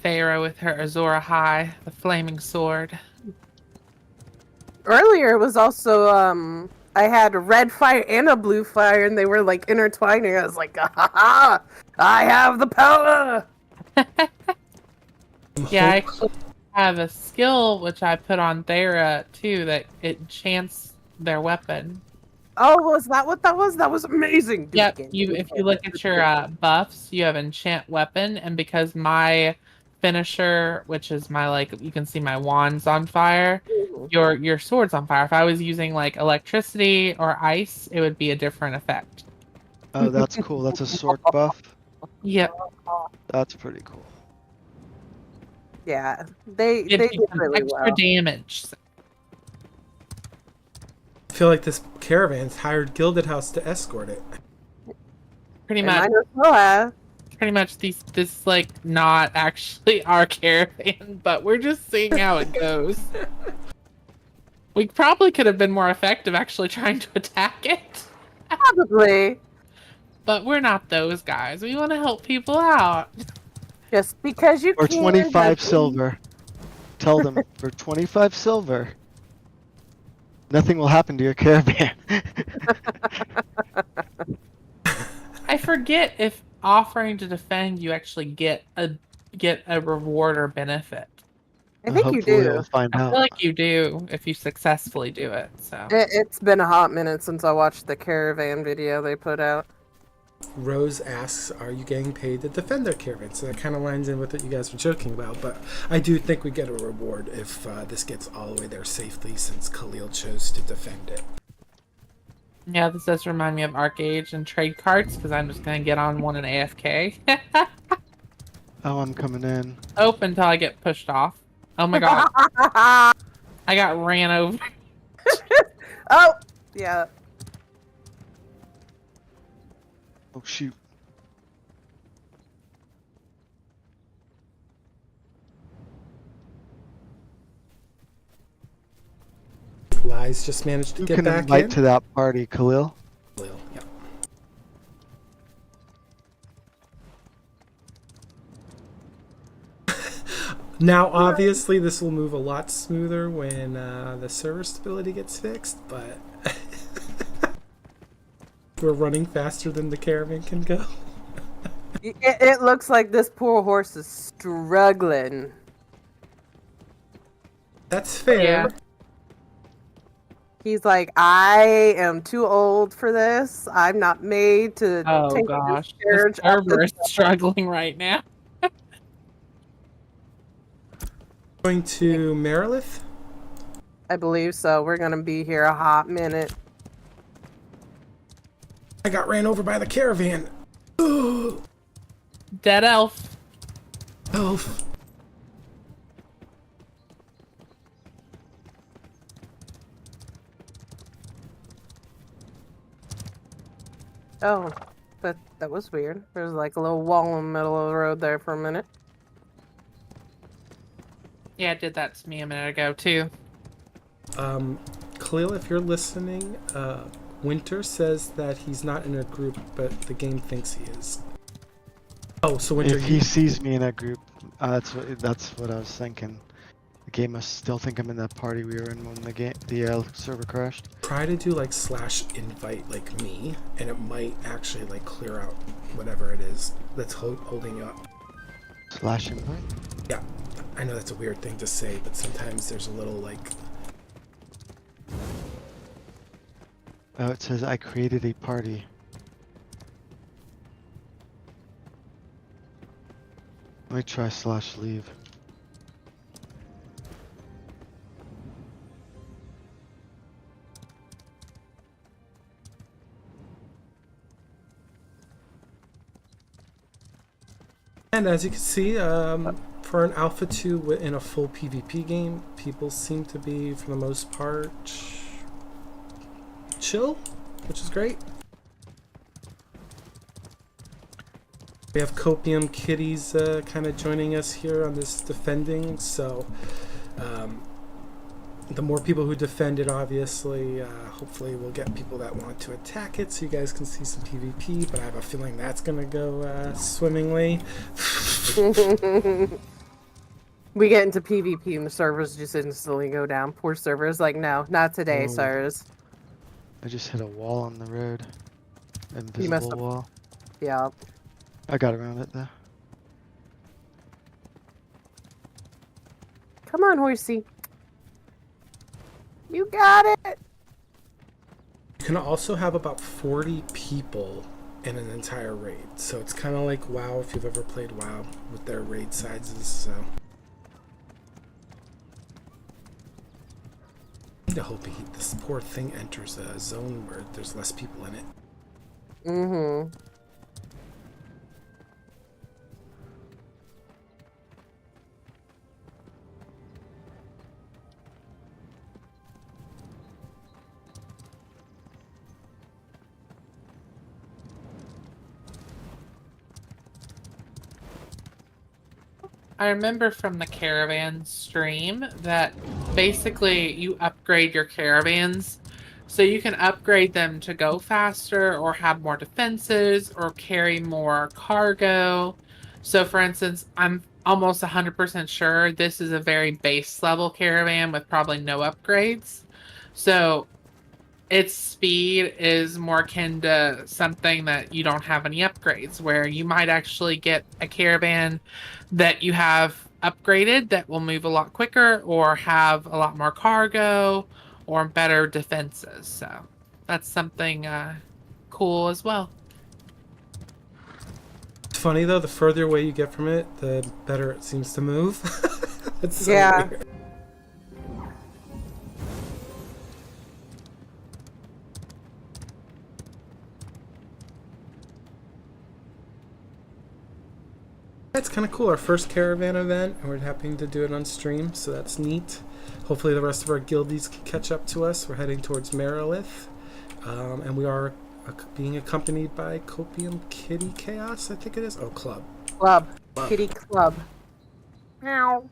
S3: Thyra with her Azora High, the flaming sword.
S2: Earlier it was also I had a red fire and a blue fire and they were like intertwining. I was like, ha! I have the power.
S3: Yeah, I actually have a skill which I put on Thyra too that it enchants their weapon.
S2: Oh, was that what that was? That was amazing. Dude,
S3: Yep,
S2: again.
S3: if you look at your buffs, you have enchant weapon, and because my finisher, which is my you can see my wand's on fire, your sword's on fire. If I was using like electricity or ice, it would be a different effect.
S4: Oh, that's cool. That's a sword buff.
S3: Yep,
S4: That's pretty cool.
S2: Yeah, they
S3: gives
S2: did
S3: you some
S2: really
S3: extra
S2: well.
S3: damage.
S1: I feel like this caravan's hired Gilded House to escort it.
S3: Pretty
S2: And
S3: much,
S2: mine as well have.
S3: this like not actually our caravan, but we're just seeing how it goes. We probably could have been more effective actually trying to attack it.
S2: Probably.
S3: But we're not those guys. We want to help people out.
S2: Just because you
S4: Or
S2: can.
S4: 25
S2: doesn't-
S4: silver. Tell them for 25 silver, nothing will happen to your caravan.
S3: I forget if offering to defend you actually get a reward or benefit.
S2: I think you
S4: Hopefully
S2: do.
S4: We'll find
S3: I
S4: out.
S3: feel like you do if you successfully do it. So
S2: It's been a hot minute since I watched the caravan video they put out.
S1: Rose asks, are you getting paid to defend their caravan? So that kind of lines in with what you guys were joking about. But I do think we get a reward if this gets all the way there safely, since Khalil chose to defend it.
S3: yeah, this does remind me of Arcade and trade cards because I'm just gonna get on one and AFK.
S4: Oh, I'm coming in.
S3: Open until I get pushed off. Oh my god, I got ran over.
S2: Oh, yeah.
S4: Oh, shoot.
S1: Lies just managed to
S4: You
S1: get
S4: can
S1: back
S4: invite
S1: in.
S4: to that party, Khalil.
S1: Khalil, yeah. Now, obviously, this will move a lot smoother when the server stability gets fixed, but we're running faster than the caravan can go.
S2: It looks like this poor horse is struggling.
S1: That's fair.
S3: Yeah.
S2: He's like, I am too old for this. I'm not made to
S3: Oh
S2: take
S3: gosh,
S2: this charge
S3: the
S2: of
S3: server
S2: this.
S3: is struggling right now.
S1: Going to Merilith?
S2: I believe so. We're gonna be here a hot minute.
S1: I got ran over by the caravan. Ooh,
S3: Dead elf.
S1: elf.
S2: Oh, that was weird. There's like a little wall in the middle of the road there for a minute.
S3: Yeah, it did that to me a minute ago too.
S1: Khalil, if you're listening, Winter says that he's not in a group, but the game thinks he is. Oh, so Winter,
S4: If he sees me in that group, that's what I was thinking. The game must still think I'm in that party we were in when the server crashed.
S1: try to do like /invite like me, and it might actually like clear out whatever it is that's holding you up.
S4: /invite?
S1: Yeah, I know that's a weird thing to say, but sometimes there's a little like.
S4: Oh, it says I created a party. Let me try /leave.
S1: And as you can see, for an Alpha 2 in a full PvP game, people seem to be, for the most part, chill, which is great. We have Copium Kitties kind of joining us here on this defending, so the more people who defend it, obviously, hopefully we'll get people that want to attack it so you guys can see some PvP, but I have a feeling that's going to go swimmingly.
S2: We get into PvP and the servers just instantly go down. Poor servers, like, no, not today,
S4: Oh.
S2: sirs.
S4: I just hit a wall on the road.
S2: You must
S4: Invisible
S2: have-
S4: wall.
S2: Yeah.
S4: I got around it though.
S2: Come on, horsey. You got it!
S1: You can also have about 40 people in an entire raid, so it's kind of like WoW if you've ever played WoW with their raid sizes. So I hope this poor thing enters a zone where there's less people in it.
S2: Mm-hmm.
S3: I remember from the caravan stream that basically you upgrade your caravans. So you can upgrade them to go faster or have more defenses or carry more cargo. So for instance, I'm almost 100% sure this is a very base level caravan with probably no upgrades. So its speed is more akin to something that you don't have any upgrades, where you might actually get a caravan that you have upgraded that will move a lot quicker or have a lot more cargo or better defenses. So that's something cool as well.
S1: It's funny though, the further away you get from it, the better it seems to move. It's so
S2: Yeah.
S1: weird. It's kind of cool. Our first caravan event, and we're happening to do it on stream, so that's neat. Hopefully the rest of our guildies can catch up to us. We're heading towards Merilith, and we are being accompanied by Copium Kitty Chaos, I think it is. Oh, Club.
S2: Club. Kitty club. Meow.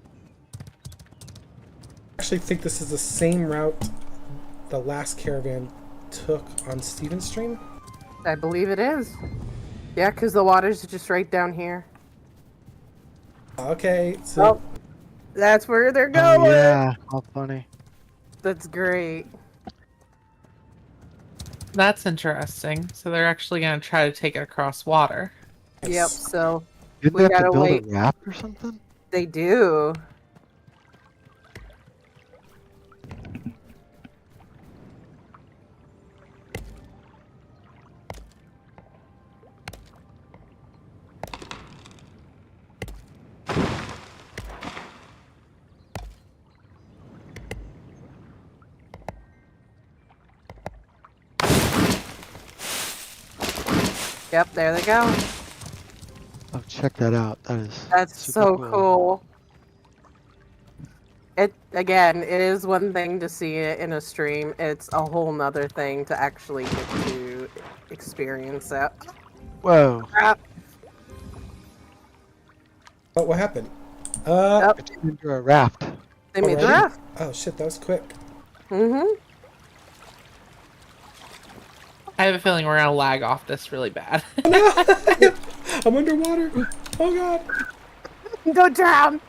S1: I actually think this is the same route the last caravan took on Steven's stream.
S2: I believe it is. Yeah, because the water's just right down here.
S1: Okay, so
S2: Oh, that's where they're going.
S4: Oh yeah, how funny.
S2: That's great.
S3: That's interesting. So they're actually going to try to take it across water.
S2: Yep, so
S4: Didn't
S2: We
S4: they have to
S2: gotta
S4: build
S2: wait.
S4: a raft or something?
S2: they do. Yep, there they go.
S4: Oh, check that out. That is
S2: That's
S4: super
S2: so cool. It again, it is one thing to see it in a stream. It's a whole nother thing to actually get to experience it.
S4: Whoa.
S2: Ah,
S1: Oh, what happened?
S2: Yep,
S4: It turned into a raft.
S2: they made the
S1: Already?
S2: raft.
S1: Oh shit, that was quick.
S2: Mm-hmm.
S3: I have a feeling we're gonna lag off this really bad.
S1: I'm underwater. Oh god.
S2: Go drown.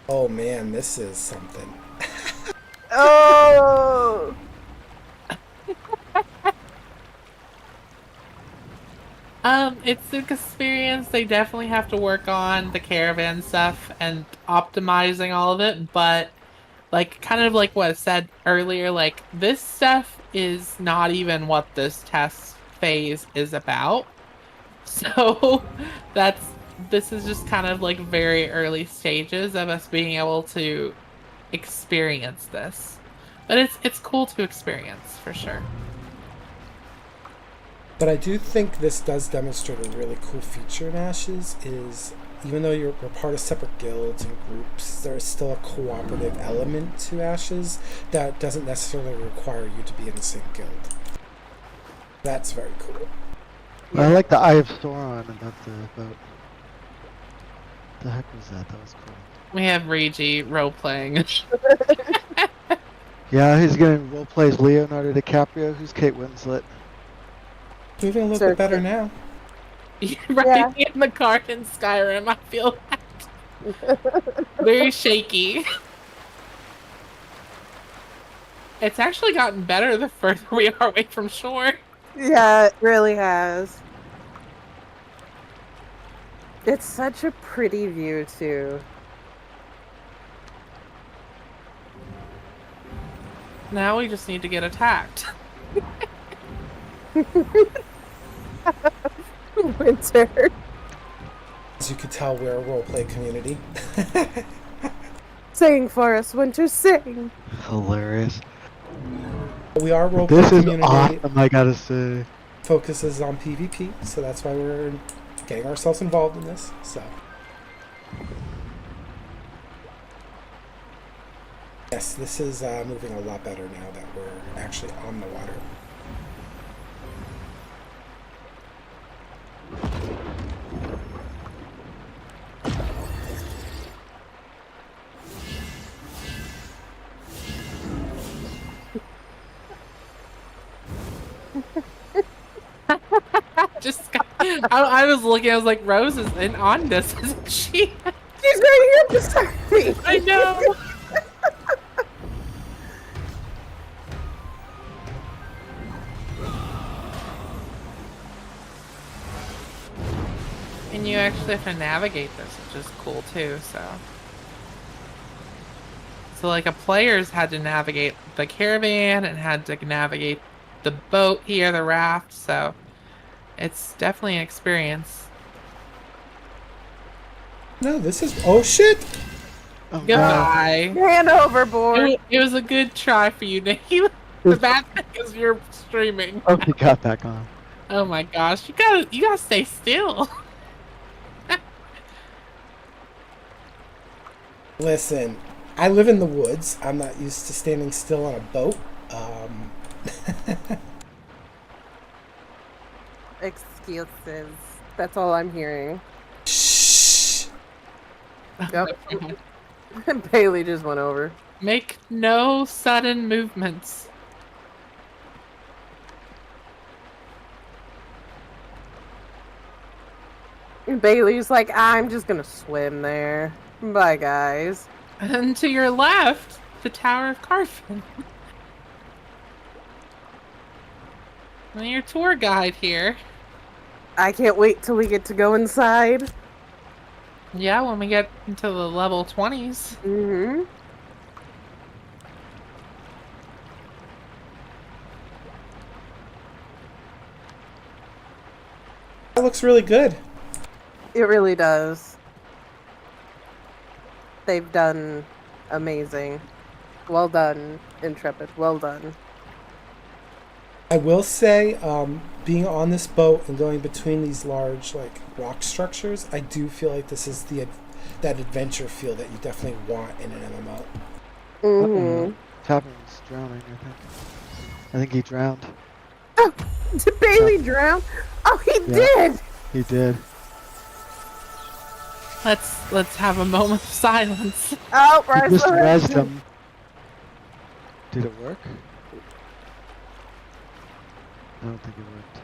S1: Oh man, this is something.
S2: Oh.
S3: It's an experience. They definitely have to work on the caravan stuff and optimizing all of it, but like kind of like what I said earlier, like this stuff is not even what this test phase is about. So this is just kind of like very early stages of us being able to experience this. But it's cool to experience for sure.
S1: But I do think this does demonstrate a really cool feature in Ashes is even though we're part of separate guilds and groups, there is still a cooperative element to Ashes that doesn't necessarily require you to be in the same guild. That's very cool.
S4: I like the Eye of Sauron about the boat. The heck was that? That was cool.
S3: We have Regi role playing.
S4: Yeah, he's getting roleplay as Leonardo DiCaprio. Who's Kate Winslet?
S1: Moving a little bit better now.
S3: Riding in the car in Skyrim, I feel that. Very shaky. It's actually gotten better the further we are away from shore.
S2: Yeah, it really has. It's such a pretty view, too.
S3: Now we just need to get attacked.
S2: Winter.
S1: As you could tell, we're a roleplay community.
S2: Sing for us, Winter, sing.
S4: Hilarious.
S1: We are a roleplay
S4: This is
S1: community.
S4: awesome, I gotta say.
S1: Focuses on PvP, so that's why we're getting ourselves involved in this. So, yes, this is moving a lot better now that we're actually on the water.
S3: I was looking, I was like, Rose is in on this, isn't she?
S2: She's right here beside me.
S3: I know. And you actually have to navigate this, which is cool too, so like a player's had to navigate the caravan and had to navigate the boat here, the raft, so it's definitely an experience.
S1: No, this is... Oh, shit!
S4: Oh,
S3: Goodbye.
S2: Ran overboard.
S3: It was a good try for you, Nahele. The bad thing is you're streaming.
S4: Oh, he got back on.
S3: Oh my gosh, you gotta stay still.
S1: Listen, I live in the woods. I'm not used to standing still on a boat.
S2: Excuses. That's all I'm hearing.
S1: Shh.
S2: Yep. Bailey just went over.
S3: Make no sudden movements.
S2: Bailey's like, I'm just gonna swim there. Bye, guys.
S3: And to your left, the Tower of Carfin. And your tour guide here.
S2: I can't wait till we get to go inside.
S3: Yeah, when we get into the level 20s.
S2: Mm-hmm.
S1: That looks really good.
S2: It really does. They've done amazing. Well done, Intrepid. Well done.
S1: I will say, being on this boat and going between these large like rock structures, I do feel like this is that adventure feel that you definitely want in an MMO.
S2: Mm-hmm.
S4: Tavern's drowning, I think. I think he drowned.
S2: Oh, did Bailey drown? Oh, he did!
S4: He did.
S3: Let's have a moment of silence.
S2: Oh,
S4: He
S2: right.
S4: just rezzed him. Did it work? I don't think it worked.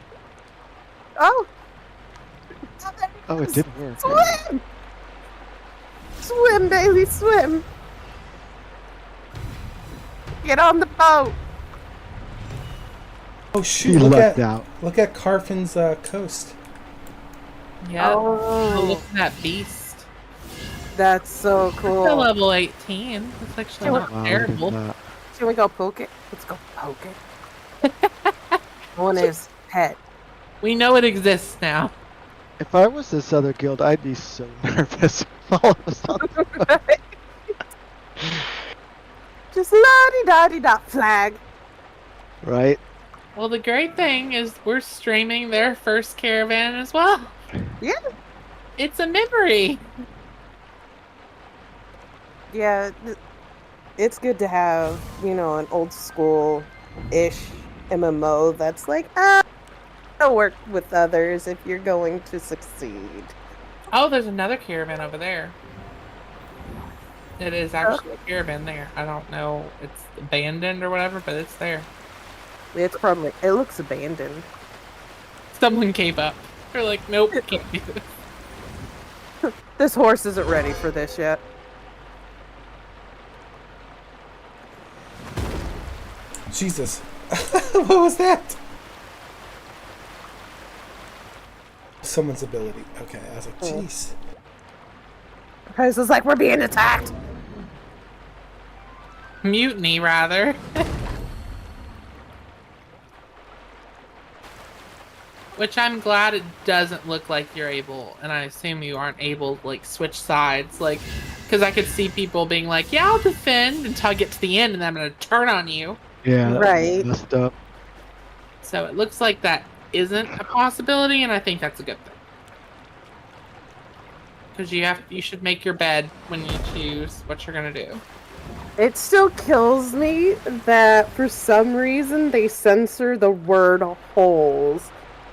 S2: Oh!
S4: Oh, it did work.
S2: Swim! Swim, Bailey, swim! Get on the boat!
S1: Oh
S4: He
S1: shoot!
S4: left out.
S1: Look at Carfin's coast.
S3: Yeah.
S2: Oh.
S3: Look at that beast.
S2: That's so
S3: It's a
S2: cool.
S3: level 18. It's actually not
S4: Wow,
S3: terrible.
S4: look at that.
S2: Should we go poke it? Let's go poke it. I want his pet.
S3: We know it exists now.
S4: If I was this other guild, I'd be so nervous. All of a sudden.
S2: Just la-di-da-di-da flag.
S4: Right?
S3: Well, the great thing is we're streaming their first caravan as well.
S2: Yeah.
S3: It's a memory.
S2: Yeah, it's good to have, an old school-ish MMO that's like, it'll work with others if you're going to succeed.
S3: Oh, there's another caravan over there. It is actually a caravan there. I don't know. It's abandoned or whatever, but it's there.
S2: It's probably, it looks abandoned.
S3: Someone gave up. They're like, nope, can't do this.
S2: This horse isn't ready for this yet.
S1: Jesus, what was that? Someone's ability. Okay, I was like, jeez.
S2: Price is like, we're being attacked.
S3: Mutiny, rather. Which I'm glad it doesn't look like you're able, and I assume you aren't able to, like, switch sides, like, because I could see people being like, yeah, I'll defend until I get to the end, and then I'm going to turn on you.
S4: Yeah.
S2: Right.
S4: Messed up.
S3: So it looks like that isn't a possibility, and I think that's a good thing. Because you should make your bed when you choose what you're going to do.
S2: It still kills me that for some reason they censor the word holes.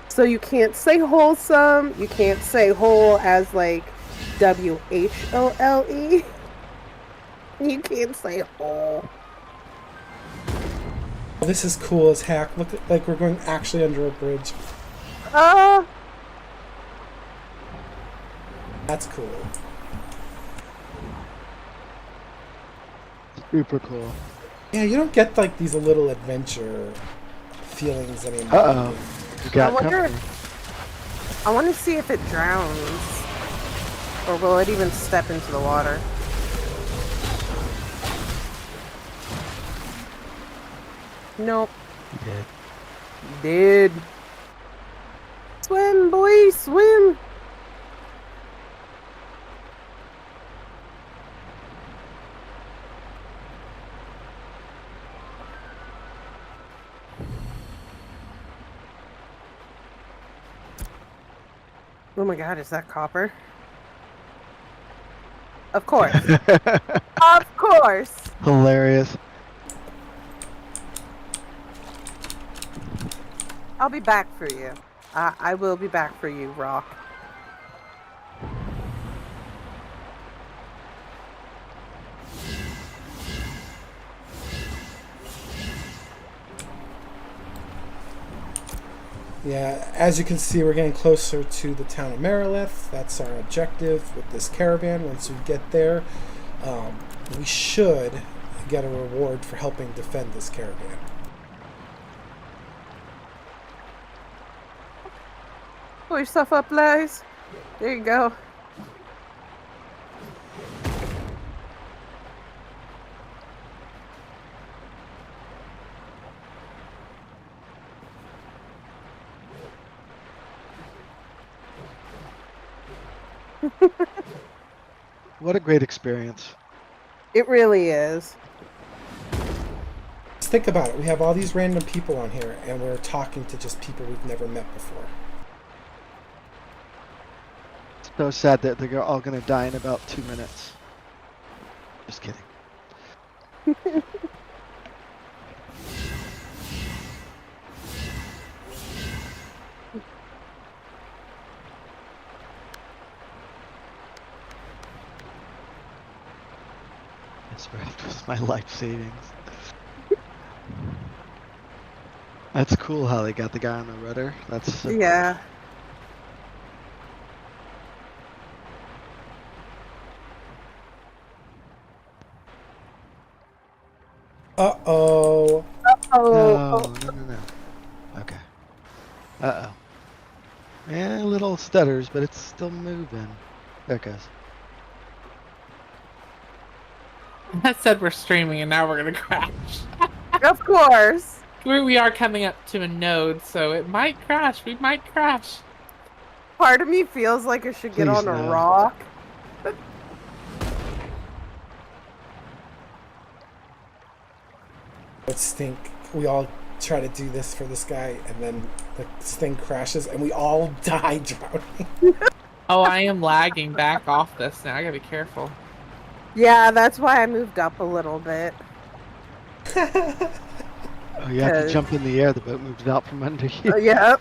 S2: So you can't say wholesome, you can't say whole as like WHOLE. You can't say whole.
S1: Oh, this is cool as heck. Look, like we're going actually under a bridge. That's cool.
S4: Super cool.
S1: Yeah, you don't get like these little adventure feelings anymore.
S4: Uh-oh. You got
S2: wonder-
S4: company.
S2: I want to see if it drowns. Or will it even step into the water? Nope.
S4: You did.
S2: Did. Swim, boy, swim. Oh my god, is that copper? Of course. Of course.
S4: Hilarious.
S2: I'll be back for you. I will be back for you, Rock.
S1: Yeah, as you can see, we're getting closer to the town of Marilith. That's our objective with this caravan. Once we get there, we should get a reward for helping defend this caravan.
S2: Pull yourself up, Liz. There you go.
S4: What a great experience.
S2: It really is.
S1: think about it. We have all these random people on here, and we're talking to just people we've never met before.
S4: It's so sad that they're all gonna die in about 2 minutes. Just kidding. That's right. It was my life savings. That's cool how they got the guy on the rudder. That's so cool.
S2: Yeah.
S1: Uh-oh.
S2: Oh.
S4: No. Okay. Uh-oh. Yeah, little stutters, but it's still moving. There it goes.
S3: I said we're streaming, and now we're gonna crash.
S2: Of course.
S3: We are coming up to a node, so it might crash. We might crash.
S2: Part of me feels like it should get
S4: Please
S2: on a
S4: no.
S2: rock.
S1: Let's think. We all try to do this for this guy, and then this thing crashes, and we all die drowning.
S3: Oh, I am lagging back off this now. I gotta be careful.
S2: Yeah, that's why I moved up a little bit.
S4: Oh, you have to jump in the air. The boat moves out from under you.
S2: Yep.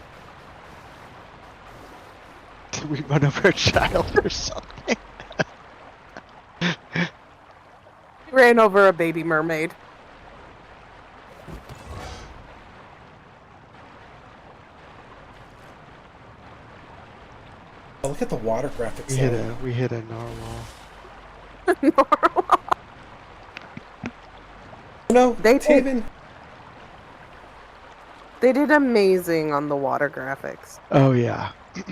S4: Did we run over a child or something?
S2: Ran over a baby mermaid.
S1: Oh, look at the water graphics.
S4: We hit a narwhal.
S1: No,
S2: They did.
S1: Taven.
S2: They did amazing on the water graphics.
S4: Oh yeah. That's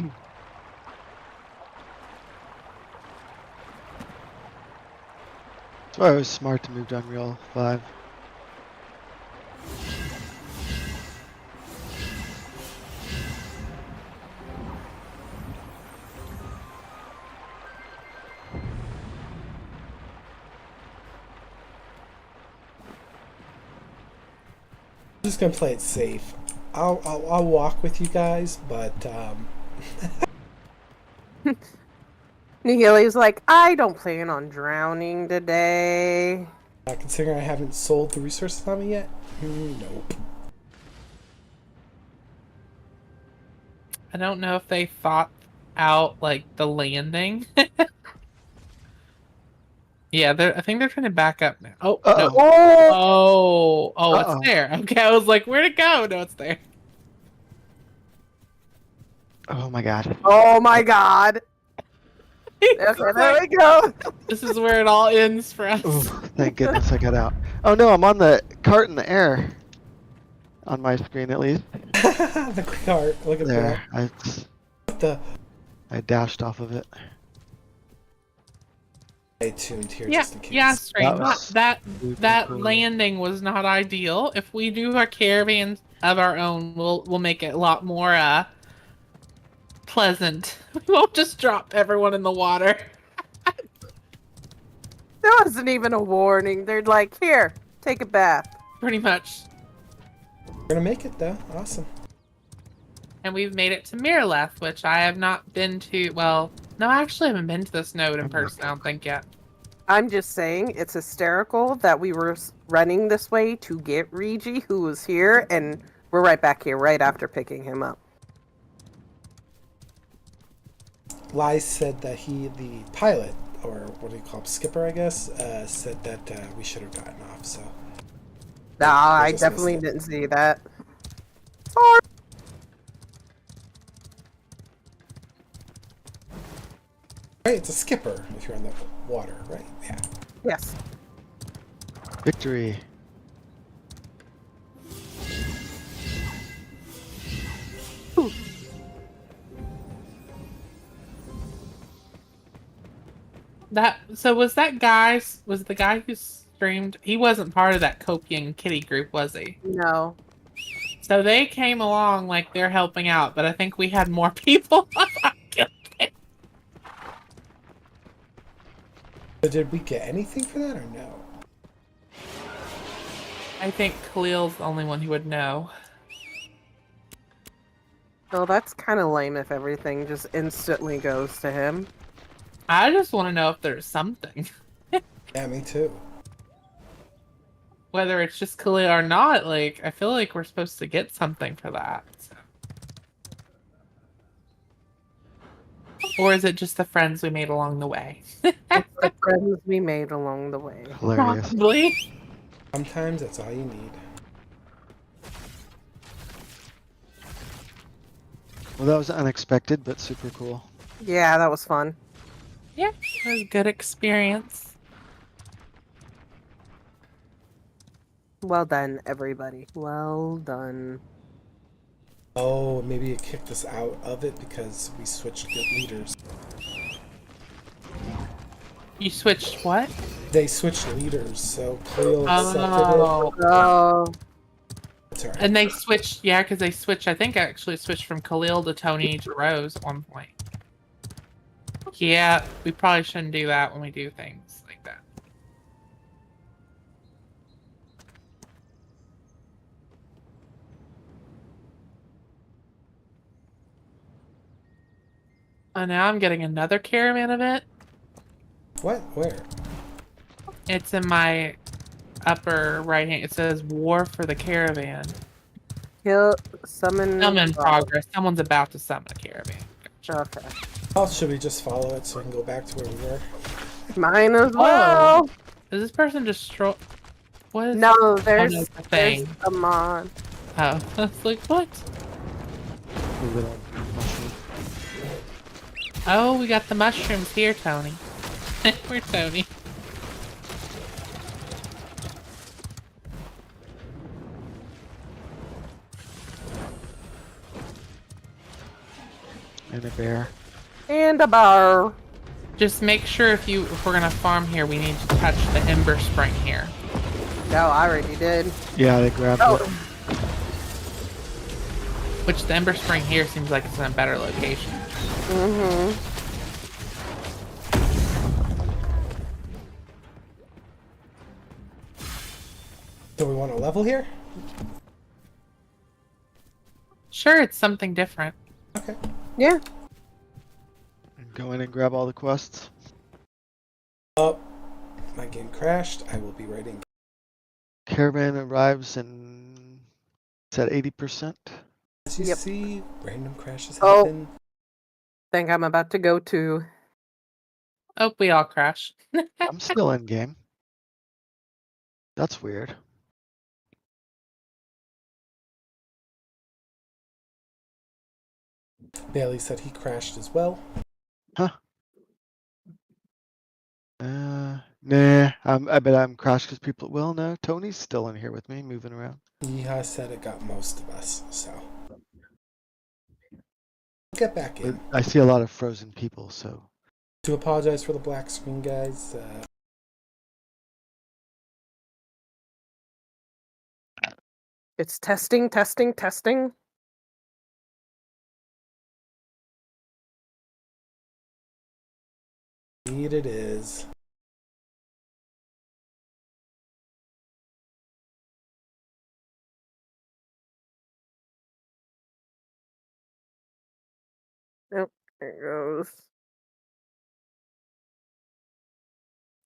S4: why it was smart to move to Unreal 5.
S1: I'm just gonna play it safe. I'll walk with you guys, but
S2: Nahele's like, I don't plan on drowning today.
S1: considering I haven't sold the resources on me yet, nope.
S3: I don't know if they thought out like the landing. Yeah, I think they're trying to back up now. Oh,
S4: Uh-oh.
S3: no. Oh,
S4: Uh-oh.
S3: it's there. Okay, I was like, where'd it go? No, it's there.
S4: Oh my god.
S2: Oh my god. Okay, there we go.
S3: This is where it all ends for us.
S4: Oh, thank goodness I got out. Oh no, I'm on the cart in the air. On my screen at least.
S1: The cart. Look at
S4: There.
S1: that.
S4: I dashed off of it.
S1: Stay tuned here
S3: Yeah,
S1: just in case.
S3: yeah, straight. That
S4: super cool.
S3: landing was not ideal. If we do our caravan of our own, we'll make it a lot more pleasant. We won't just drop everyone in the water.
S2: There wasn't even a warning. They're like, here, take a bath.
S3: Pretty much.
S1: We're gonna make it though. Awesome.
S3: And we've made it to Miraleth, which I have not been to. Well, no, I actually haven't been to this node in person, I don't think yet.
S2: I'm just saying, it's hysterical that we were running this way to get Regi, who was here, and we're right back here right after picking him up.
S1: Lai said that the pilot, or what do you call him, skipper, I guess, said that we should have gotten off. So.
S2: Nah,
S1: I
S2: I
S1: just
S2: definitely
S1: missed it.
S2: didn't see that. Sorry.
S1: Right, it's a skipper if you're on the water, right? Yeah.
S2: Yes.
S4: Victory.
S3: Was the guy who streamed, he wasn't part of that Copian Kitty group, was he?
S2: No.
S3: So they came along like they're helping out, but I think we had more people.
S1: So did we get anything for that or no?
S3: I think Khalil's the only one who would know.
S2: Well, that's kind of lame if everything just instantly goes to him.
S3: I just want to know if there's something.
S1: Yeah, me too.
S3: Whether it's just Khalil or not, like, I feel like we're supposed to get something for that. So. Or is it just the friends we made along the way?
S2: It's the friends we made along the way.
S4: Hilarious.
S3: Probably.
S1: Sometimes that's all you need.
S4: Well, that was unexpected, but super cool.
S2: Yeah, that was fun.
S3: Yeah, it was a good experience.
S2: Well done, everybody. Well done.
S1: Oh, maybe it kicked us out of it because we switched leaders.
S3: You switched what?
S1: They switched leaders, so Cleo accepted
S3: Oh.
S2: Oh,
S1: it. It's alright.
S3: And they switched, yeah, because they switched, I think actually switched from Khalil to Tony to Rose at one point. Yeah, we probably shouldn't do that when we do things like that. Oh, now I'm getting another caravan event.
S1: What? Where?
S3: It's in my upper right hand. It says War for the Caravan.
S2: kill, summon.
S3: I'm in progress. Someone's about to summon a caravan.
S2: Okay.
S1: Oh, should we just follow it so we can go back to where we were?
S2: Mine as well.
S3: Does this person destroy? What is
S2: No,
S3: no,
S2: there's
S3: it's a thing.
S2: a mod.
S3: Oh, I was like, what?
S4: A little mushroom.
S3: Oh, we got the mushrooms here, Tony. Where's Tony?
S4: And a bear.
S2: And a bar.
S3: Just make sure if we're gonna farm here, we need to touch the Ember Spring here.
S2: No, I already did.
S4: Yeah, they grabbed
S2: Oh,
S4: it.
S3: Which the Ember Spring here seems like it's in a better location.
S2: mm-hmm.
S1: Do we want to level here?
S3: Sure, it's something different.
S1: Okay.
S2: Yeah.
S4: And go in and grab all the quests.
S1: Oh, my game crashed. I will be writing.
S4: Caravan arrives and it's at 80%.
S1: As you
S2: Yep.
S1: see, random crashes
S2: Oh.
S1: happen.
S2: Think I'm about to go to.
S3: Oh, we all crashed.
S4: I'm still in game. That's weird.
S1: Bailey said he crashed as well.
S4: Nah, I bet I'm crashed because people. Well, no, Tony's still in here with me, moving around.
S1: Yeehaw said it got most of us, so. Get back
S4: But
S1: in.
S4: I see a lot of frozen people, so.
S1: To apologize for the black screen, guys.
S2: It's testing, testing, testing.
S1: Indeed it is.
S2: Nope, there it goes.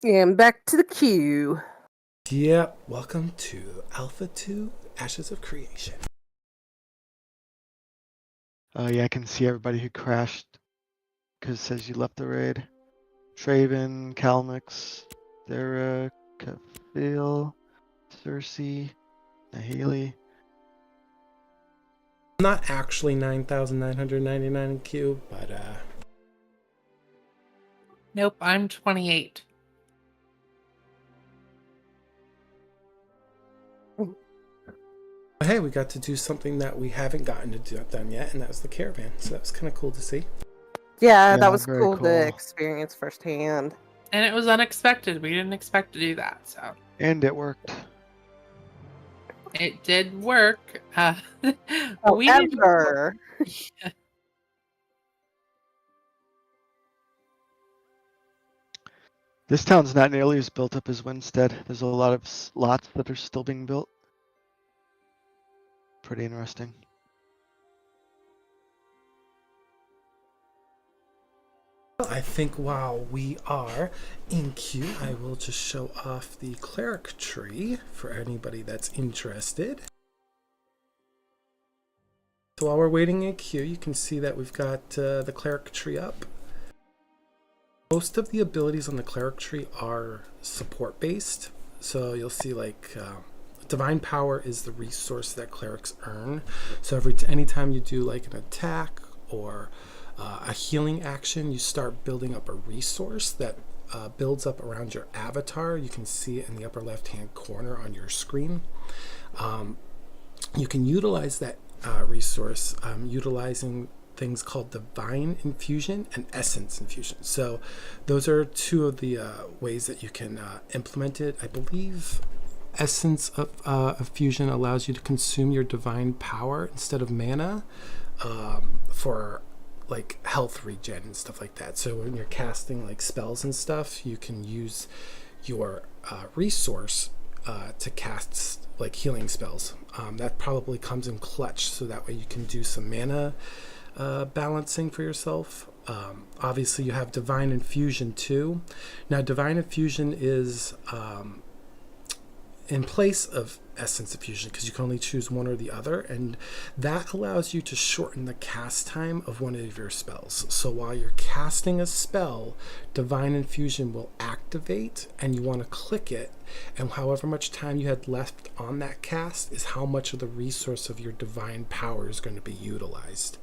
S2: And back to the queue.
S1: Yep, welcome to Alpha 2 Ashes of Creation.
S4: Yeah, I can see everybody who crashed because it says you left the raid. Traven, Calmix, Thyra, Kafil, Sersei, Nahele.
S1: Not actually 9,999 in queue, but
S3: Nope, I'm 28.
S1: hey, we got to do something that we haven't gotten to do done yet, and that was the caravan. So that was kind of cool to see.
S2: Yeah,
S4: Yeah,
S2: that was
S4: very
S2: cool
S4: cool.
S2: to experience firsthand.
S3: And it was unexpected. We didn't expect to do that, so
S4: And it worked.
S3: it did work. We didn't-
S2: However,
S4: This town's not nearly as built up as Winstead. There's a lot of lots that are still being built. pretty interesting.
S1: I think while we are in queue, I will just show off the cleric tree for anybody that's interested. So while we're waiting in queue, you can see that we've got the cleric tree up. Most of the abilities on the cleric tree are support based. So you'll see like divine power is the resource that clerics earn. So anytime you do like an attack or a healing action, you start building up a resource that builds up around your avatar. You can see it in the upper left hand corner on your screen. You can utilize that resource utilizing things called divine infusion and essence infusion. So those are two of the ways that you can implement it. I believe essence of fusion allows you to consume your divine power instead of mana for like health regen and stuff like that. So when you're casting like spells and stuff, you can use your resource to cast like healing spells. That probably comes in clutch, so that way you can do some mana balancing for yourself. Obviously you have divine infusion too. Now divine infusion is in place of essence infusion because you can only choose one or the other, and that allows you to shorten the cast time of one of your spells. So while you're casting a spell, divine infusion will activate and you want to click it, and however much time you had left on that cast is how much of the resource of your divine power is going to be utilized.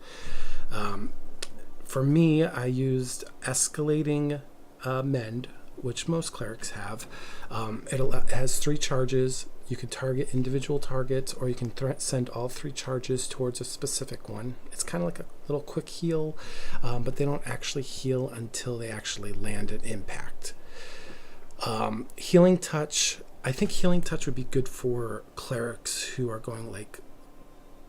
S1: For me, I used escalating mend, which most clerics have. It has 3 charges. You can target individual targets, or you can send all 3 charges towards a specific one. It's kind of like a little quick heal, but they don't actually heal until they actually land an impact. Healing touch. I think healing touch would be good for clerics who are going like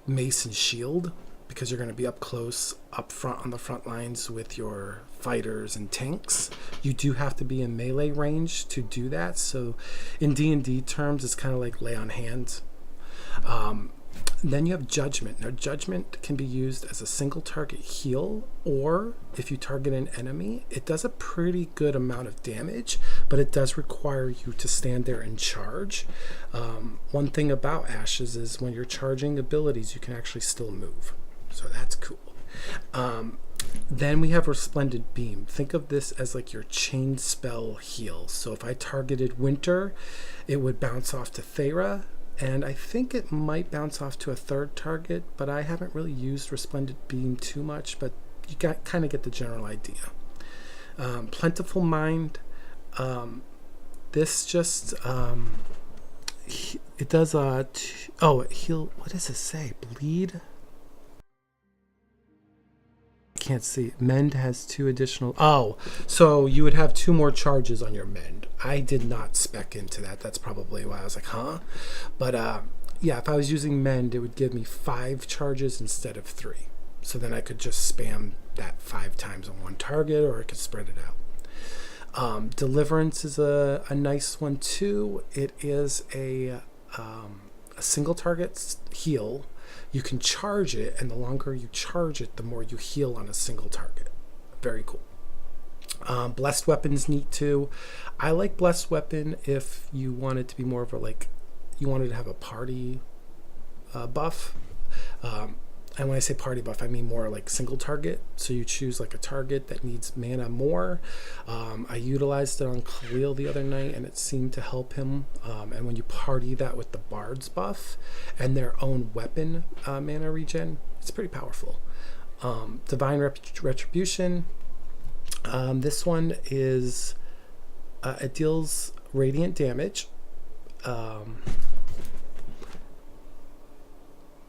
S1: mace and shield, because you're going to be up close, up front on the front lines with your fighters and tanks. You do have to be in melee range to do that. So in D&D terms, it's kind of like lay on hands. Then you have judgment. Now judgment can be used as a single target heal, or if you target an enemy, it does a pretty good amount of damage, but it does require you to stand there and charge. One thing about ashes is when you're charging abilities, you can actually still move. So that's cool. Then we have Resplendent Beam. Think of this as like your chain spell heal. So if I targeted Winter, it would bounce off to Thyra, and I think it might bounce off to a third target, but I haven't really used Resplendent Beam too much, but you kind of get the general idea. Plentiful Mind. This just it does it heal. What does it say? Bleed. Can't see. Mend has 2 additional. So you would have 2 more charges on your mend. I did not spec into that. That's probably why I was like, huh? But yeah, if I was using mend, it would give me 5 charges instead of 3. So then I could just spam that 5 times on one target, or I could spread it out. Deliverance is a nice one too. It is a single target heal. You can charge it, and the longer you charge it, the more you heal on a single target. Very cool. Blessed Weapon's neat too. I like Blessed Weapon if you want it to be more of a you wanted to have a party buff. And when I say party buff, I mean more like single target. So you choose like a target that needs mana more. I utilized it on Khalil the other night, and it seemed to help him. And when you party that with the Bard's buff and their own weapon mana regen, it's pretty powerful. Divine Retribution. This one is it deals radiant damage.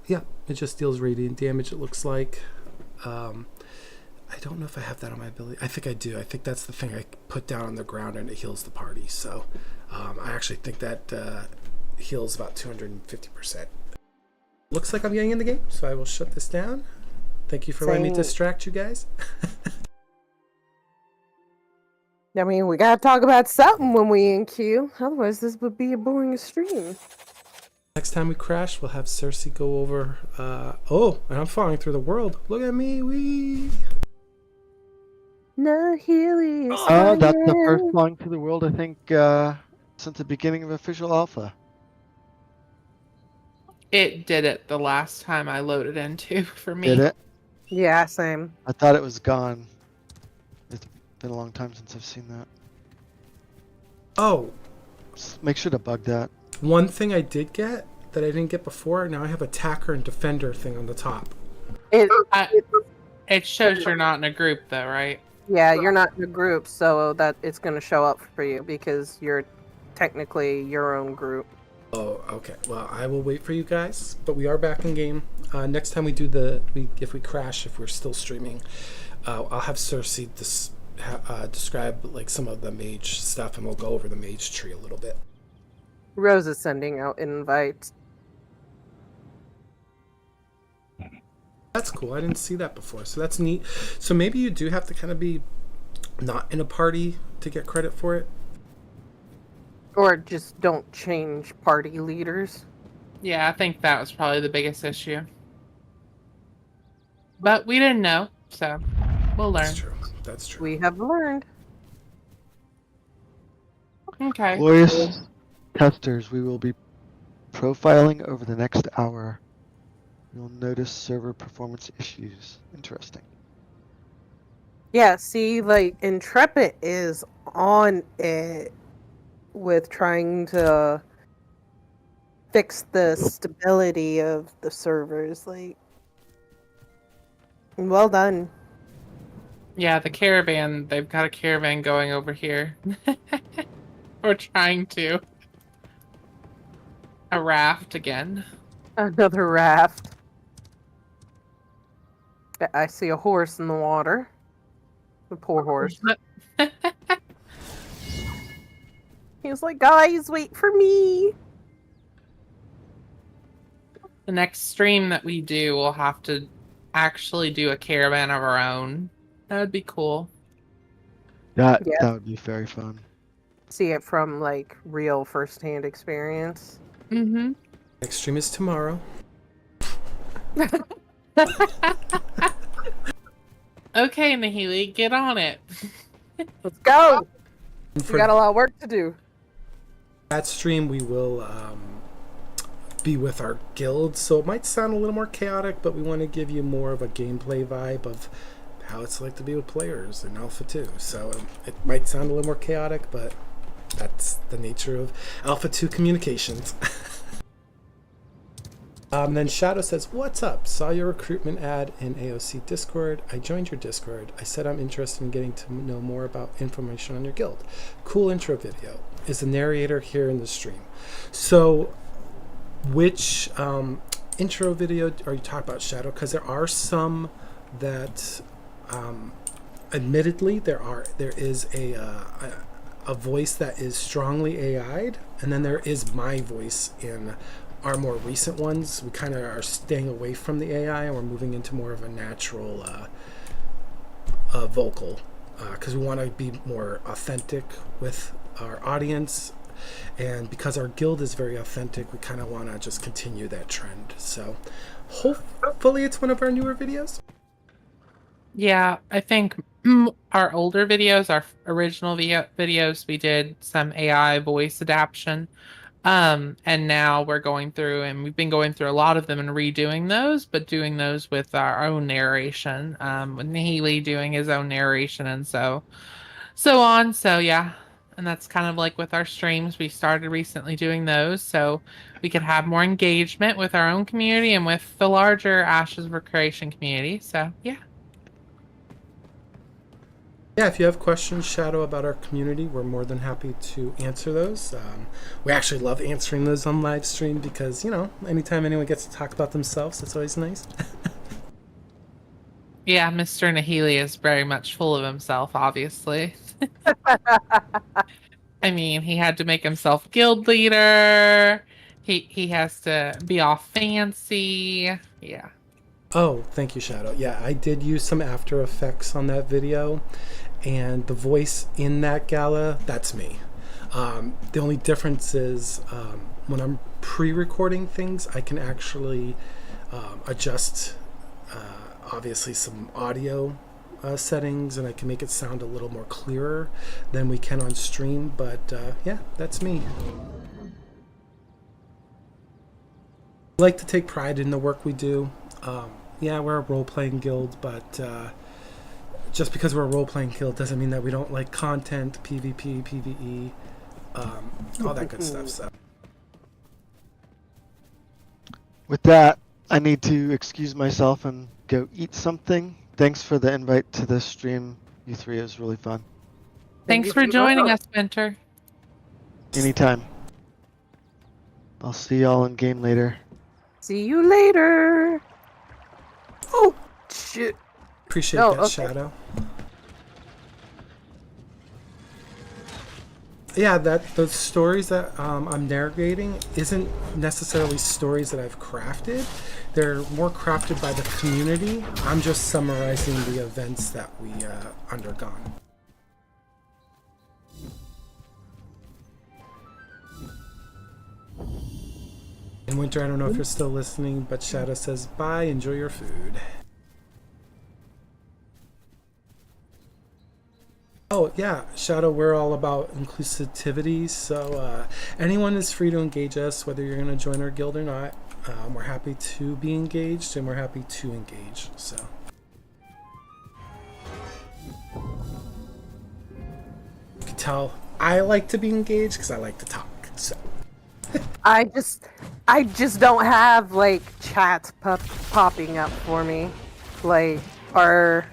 S1: Yeah, it just deals radiant damage, it looks like. I don't know if I have that on my ability. I think I do. I think that's the thing I put down on the ground, and it heals the party. So I actually think that heals about 250%. Looks like I'm getting in the game, so I will shut this down. Thank you for letting me distract you guys.
S2: I mean, we gotta talk about something when we in queue. Otherwise, this would be a boring stream.
S1: Next time we crash, we'll have Sersei go over. Oh, and I'm falling through the world. Look at me, wee.
S2: Nahele is
S4: Oh, that's the first
S2: flying.
S4: flying to the world, I think, since the beginning of official alpha.
S3: It did it the last time I loaded into for me.
S4: Did it?
S2: Yeah, same.
S4: I thought it was gone. It's been a long time since I've seen that.
S1: Oh,
S4: Make sure to bug that.
S1: one thing I did get that I didn't get before. Now I have attacker and defender thing on the top.
S3: It shows you're not in a group though, right?
S2: Yeah, you're not in a group, so that it's going to show up for you because you're technically your own group.
S1: Oh, okay. Well, I will wait for you guys, but we are back in game. Next time we do if we crash, if we're still streaming, I'll have Sersei describe like some of the mage stuff, and we'll go over the mage tree a little bit.
S2: Rose is sending out invites.
S1: That's cool. I didn't see that before, so that's neat. So maybe you do have to kind of be not in a party to get credit for it.
S2: Or just don't change party leaders.
S3: Yeah, I think that was probably the biggest issue. But we didn't know, so we'll learn.
S1: That's true. That's true.
S2: We have learned.
S3: Okay.
S4: Glorious testers, we will be profiling over the next hour. You'll notice server performance issues. Interesting.
S2: Yeah, see, like, Intrepid is on it with trying to fix the stability of the servers. Like, well done.
S3: Yeah, the caravan, they've got a caravan going over here. We're trying to. A raft again.
S2: Another raft. I see a horse in the water. The poor horse. He was like, guys, wait for me.
S3: The next stream that we do, we'll have to actually do a caravan of our own. That would be cool.
S4: That
S2: Yeah.
S4: would be very fun.
S2: See it from, like, real first-hand experience.
S3: Mm-hmm.
S1: Next stream is tomorrow.
S3: Okay, Nahele, get on it.
S2: Let's go.
S1: And
S2: We
S1: for
S2: got a lot of work to do.
S1: that stream, we will be with our guild, so it might sound a little more chaotic, but we want to give you more of a gameplay vibe of how it's like to be with players in Alpha 2. So it might sound a little more chaotic, but that's the nature of Alpha 2 communications. Then Shadow says, what's up? Saw your recruitment ad in AOC Discord. I joined your Discord. I said I'm interested in getting to know more about information on your guild. Cool intro video. Is the narrator here in the stream? So, which intro video are you talking about, Shadow? Because there are some that, admittedly, there is a voice that is strongly AI'd, and then there is my voice in our more recent ones. We kind of are staying away from the AI, and we're moving into more of a natural vocal, because we want to be more authentic with our audience, and because our guild is very authentic, we kind of want to just continue that trend. So hopefully it's one of our newer videos.
S3: Yeah, I think our older videos, our original videos, we did some AI voice adaptation. And now we're going through, and we've been going through a lot of them and redoing those, but doing those with our own narration, with Nahele doing his own narration and so on. So yeah, and that's kind of like with our streams. We started recently doing those so we could have more engagement with our own community and with the larger Ashes of Recreation community. So yeah.
S1: Yeah, if you have questions, Shadow, about our community, we're more than happy to answer those. We actually love answering those on live stream because, you know, anytime anyone gets to talk about themselves, it's always nice.
S3: Yeah, Mr. Nahele is very much full of himself, obviously. I mean, he had to make himself guild leader. He has to be all fancy. Yeah.
S1: Oh, thank you, Shadow. Yeah, I did use some After Effects on that video, and the voice in that gala, that's me. The only difference is when I'm pre-recording things, I can actually adjust obviously some audio settings, and I can make it sound a little more clearer than we can on stream. But yeah, that's me. I like to take pride in the work we do. Yeah, we're a role-playing guild, but just because we're a role-playing guild doesn't mean that we don't like content, PvP, PvE, all that good stuff. So.
S4: With that, I need to excuse myself and go eat something. Thanks for the invite to this stream, you three. It was really fun.
S3: Thanks for joining us, Winter.
S4: Anytime. I'll see y'all in game later.
S2: See you later. Oh, shit.
S1: Appreciate
S2: Oh,
S1: that,
S2: okay.
S1: Shadow. Yeah, those stories that I'm narrating isn't necessarily stories that I've crafted. They're more crafted by the community. I'm just summarizing the events that we undergone. In Winter, I don't know if you're still listening, but Shadow says, bye, enjoy your food. Oh, yeah, Shadow, we're all about inclusivity, so anyone is free to engage us, whether you're going to join our guild or not. We're happy to be engaged, and we're happy to engage, so. You can tell I like to be engaged because I like to talk, so.
S2: I just don't have like chats popping up for me, like our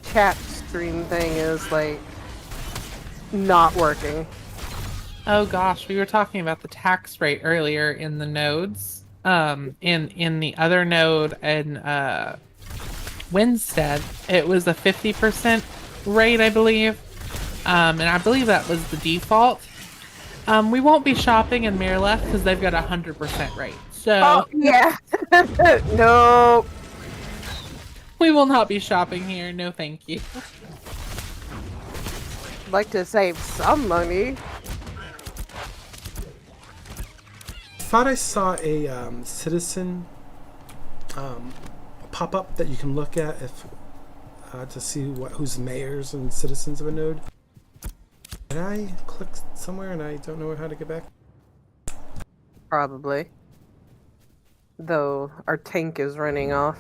S2: chat stream thing is like not working.
S3: Oh gosh, we were talking about the tax rate earlier in the nodes. In the other node in Winstead, it was a 50% rate, I believe. And I believe that was the default. We won't be shopping in Mireleth because they've got a 100% rate. So
S2: Oh yeah, no.
S3: we will not be shopping here. No, thank you.
S2: I'd like to save some money.
S1: Thought I saw a citizen pop up that you can look at if to see who's mayors and citizens of a node. Did I click somewhere and I don't know how to get back?
S2: Probably. Though our tank is running off.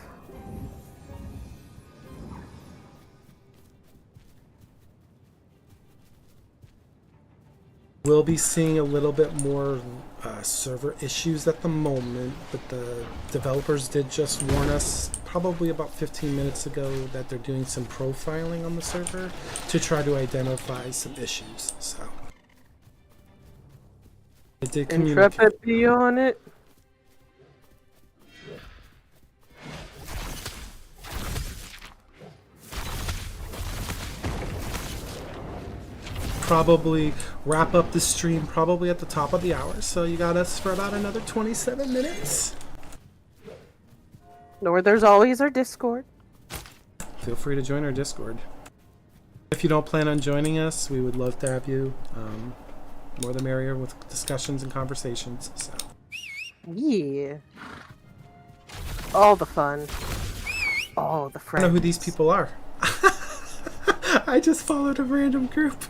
S1: We'll be seeing a little bit more server issues at the moment, but the developers did just warn us probably about 15 minutes ago that they're doing some profiling on the server to try to identify some issues. So I did communicate.
S2: Intrepid be on it.
S1: Probably wrap up the stream probably at the top of the hour, so you got us for about another 27 minutes.
S2: Or there's always our Discord.
S1: Feel free to join our Discord. If you don't plan on joining us, we would love to have you. More the merrier with discussions and conversations. So.
S2: Yeah. All the fun. All the
S1: I
S2: friends.
S1: don't know who these people are. I just followed a random group.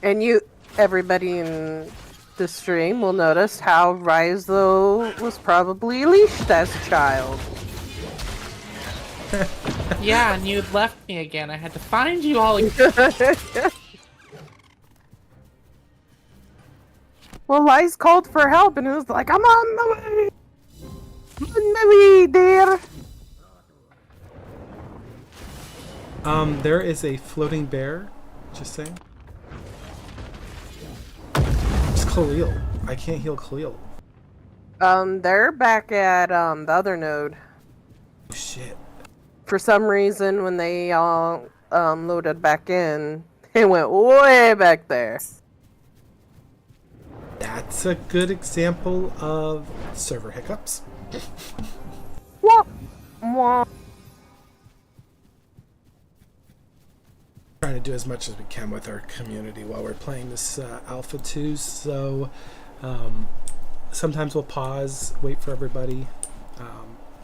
S2: And everybody in the stream will notice how Rise, though, was probably leashed as a child.
S3: Yeah, and you'd left me again. I had to find you all again.
S2: Well, Lies called for help, and it was like, I'm on the way! I'm on the way, dear!
S1: There is a floating bear. Just saying. It's Khalil. I can't heal Khalil.
S2: They're back at, the other node.
S1: Oh, shit.
S2: For some reason, when they all, loaded back in, it went way back there.
S1: That's a good example of server hiccups.
S2: Wah! Wah!
S1: trying to do as much as we can with our community while we're playing this Alpha 2. So sometimes we'll pause, wait for everybody.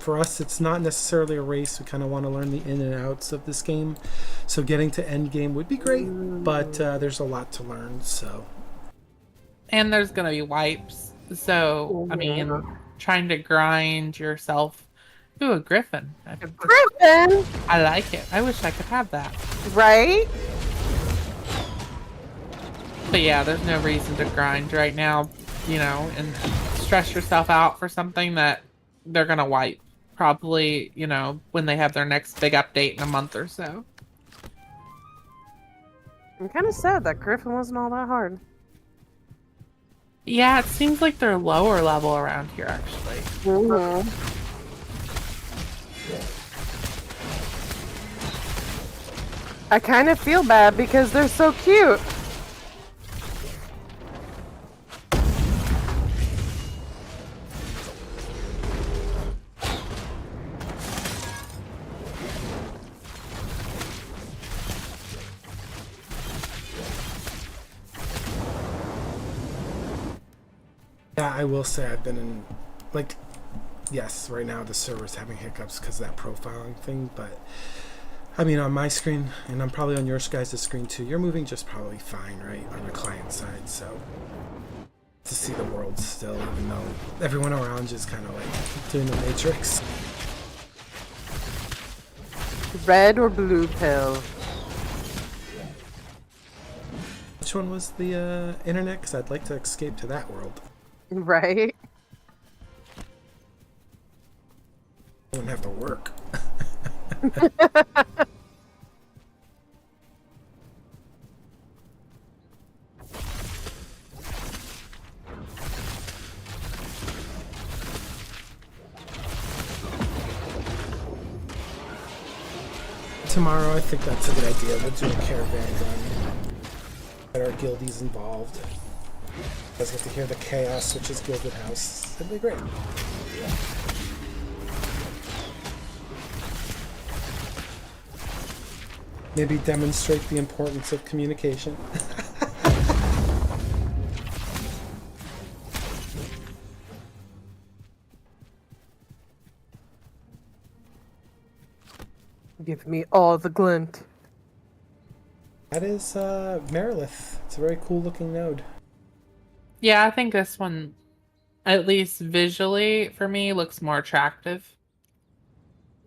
S1: For us, it's not necessarily a race. We kind of want to learn the in and outs of this game. So getting to end game would be great, but there's a lot to learn. So,
S3: And there's gonna be wipes. So I mean, trying to grind yourself. Ooh, a griffin.
S2: Griffin,
S3: I like it. I wish I could have that.
S2: right?
S3: But yeah, there's no reason to grind right now, you know, and stress yourself out for something that they're gonna wipe. Probably, you know, when they have their next big update in a month or so.
S2: I'm kind of sad that Griffin wasn't all that hard.
S3: Yeah, it seems like they're lower level around here, actually.
S2: I kind of feel bad because they're so cute.
S1: yeah, I will say I've been in, like, yes, right now the server's having hiccups because of that profiling thing, but I mean, on my screen, and I'm probably on your guys' screen too, you're moving just probably fine, right, on the client side, so to see the world still, even though everyone around you is kind of like doing the Matrix.
S2: Red or blue pill?
S1: Which one was the internet? Because I'd like to escape to that world.
S2: Right?
S1: I wouldn't have to work. Tomorrow, I think that's a good idea. We'll do a caravan run. Get our guildies involved. You guys get to hear the chaos, which is Gilded House. It'll be great. Maybe demonstrate the importance of communication.
S2: Give me all the glint.
S1: That is Merilith. It's a very cool looking node.
S3: Yeah, I think this one, at least visually for me, looks more attractive.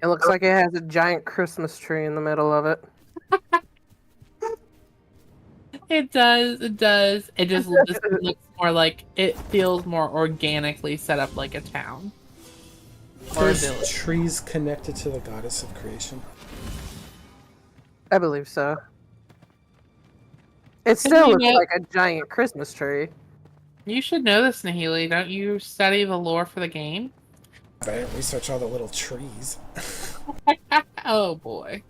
S2: It looks like it has a giant Christmas tree in the middle of it.
S3: It does, it does. It just looks more like, it feels more organically set up like a town. Or a
S1: There's
S3: village.
S1: trees connected to the goddess of creation.
S2: I believe so. It still
S3: you
S2: looks
S3: know-
S2: like a giant Christmas tree.
S3: You should know this, Nahele. Don't you study the lore for the game?
S1: But I didn't research all the little trees.
S3: Oh boy.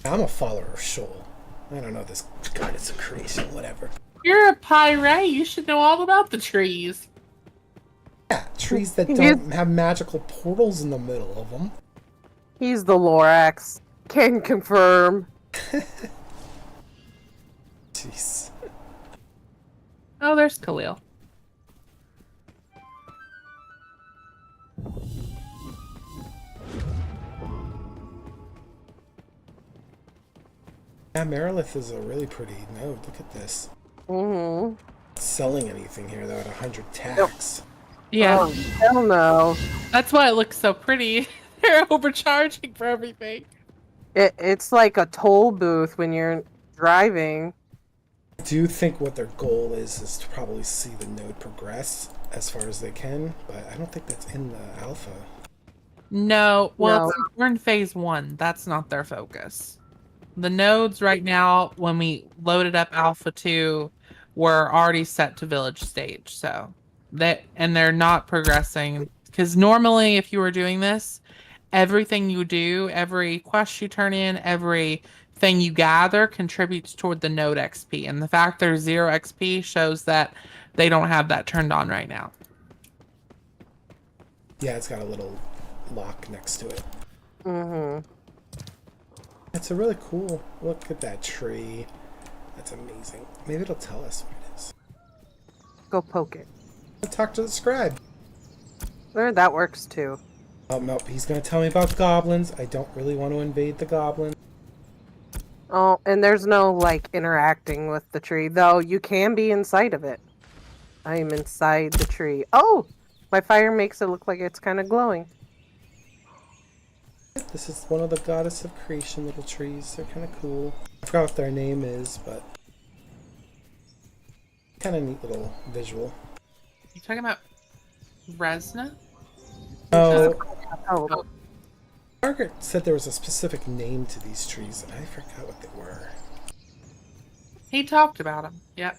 S1: I'm a follower of Shoal. I don't know this goddess of creation, whatever.
S3: You're a pirate. You should know all about the trees.
S1: Yeah, trees that don't have magical portals in the middle of them.
S2: He's the Lorax. Can confirm.
S1: Jeez.
S3: Oh, there's Khalil.
S1: Yeah, Merilith is a really pretty node. Look at this.
S2: Mm-hmm.
S1: Not selling anything here though at 100 tax.
S3: Yeah,
S2: Oh, hell no.
S3: that's why it looks so pretty. They're overcharging for everything.
S2: It's like a toll booth when you're driving.
S1: I do think what their goal is to probably see the node progress as far as they can, but I don't think that's in the alpha.
S3: No, well,
S2: No.
S3: we're in phase 1. That's not their focus. The nodes right now, when we loaded up Alpha 2, were already set to village stage. So they're not progressing, because normally if you were doing this, everything you do, every quest you turn in, everything you gather contributes toward the node XP. And the fact there's 0 XP shows that they don't have that turned on right now.
S1: Yeah, it's got a little lock next to it.
S2: Mm-hmm.
S1: That's a really cool. Look at that tree. That's amazing. Maybe it'll tell us what it is.
S2: Go poke it.
S1: Talk to the scribe.
S2: There, that works too.
S1: Oh, nope. He's going to tell me about goblins. I don't really want to invade the goblins.
S2: Oh, and there's no, like, interacting with the tree, though you can be inside of it. I am inside the tree. Oh! My fire makes it look like it's kind of glowing.
S1: This is one of the goddess of creation little trees. They're kind of cool. I forgot what their name is, but kind of neat little visual.
S3: You talking about Resna?
S1: Oh,
S2: Oh,
S1: Margaret said there was a specific name to these trees, and I forgot what they were.
S3: He talked about them. Yep.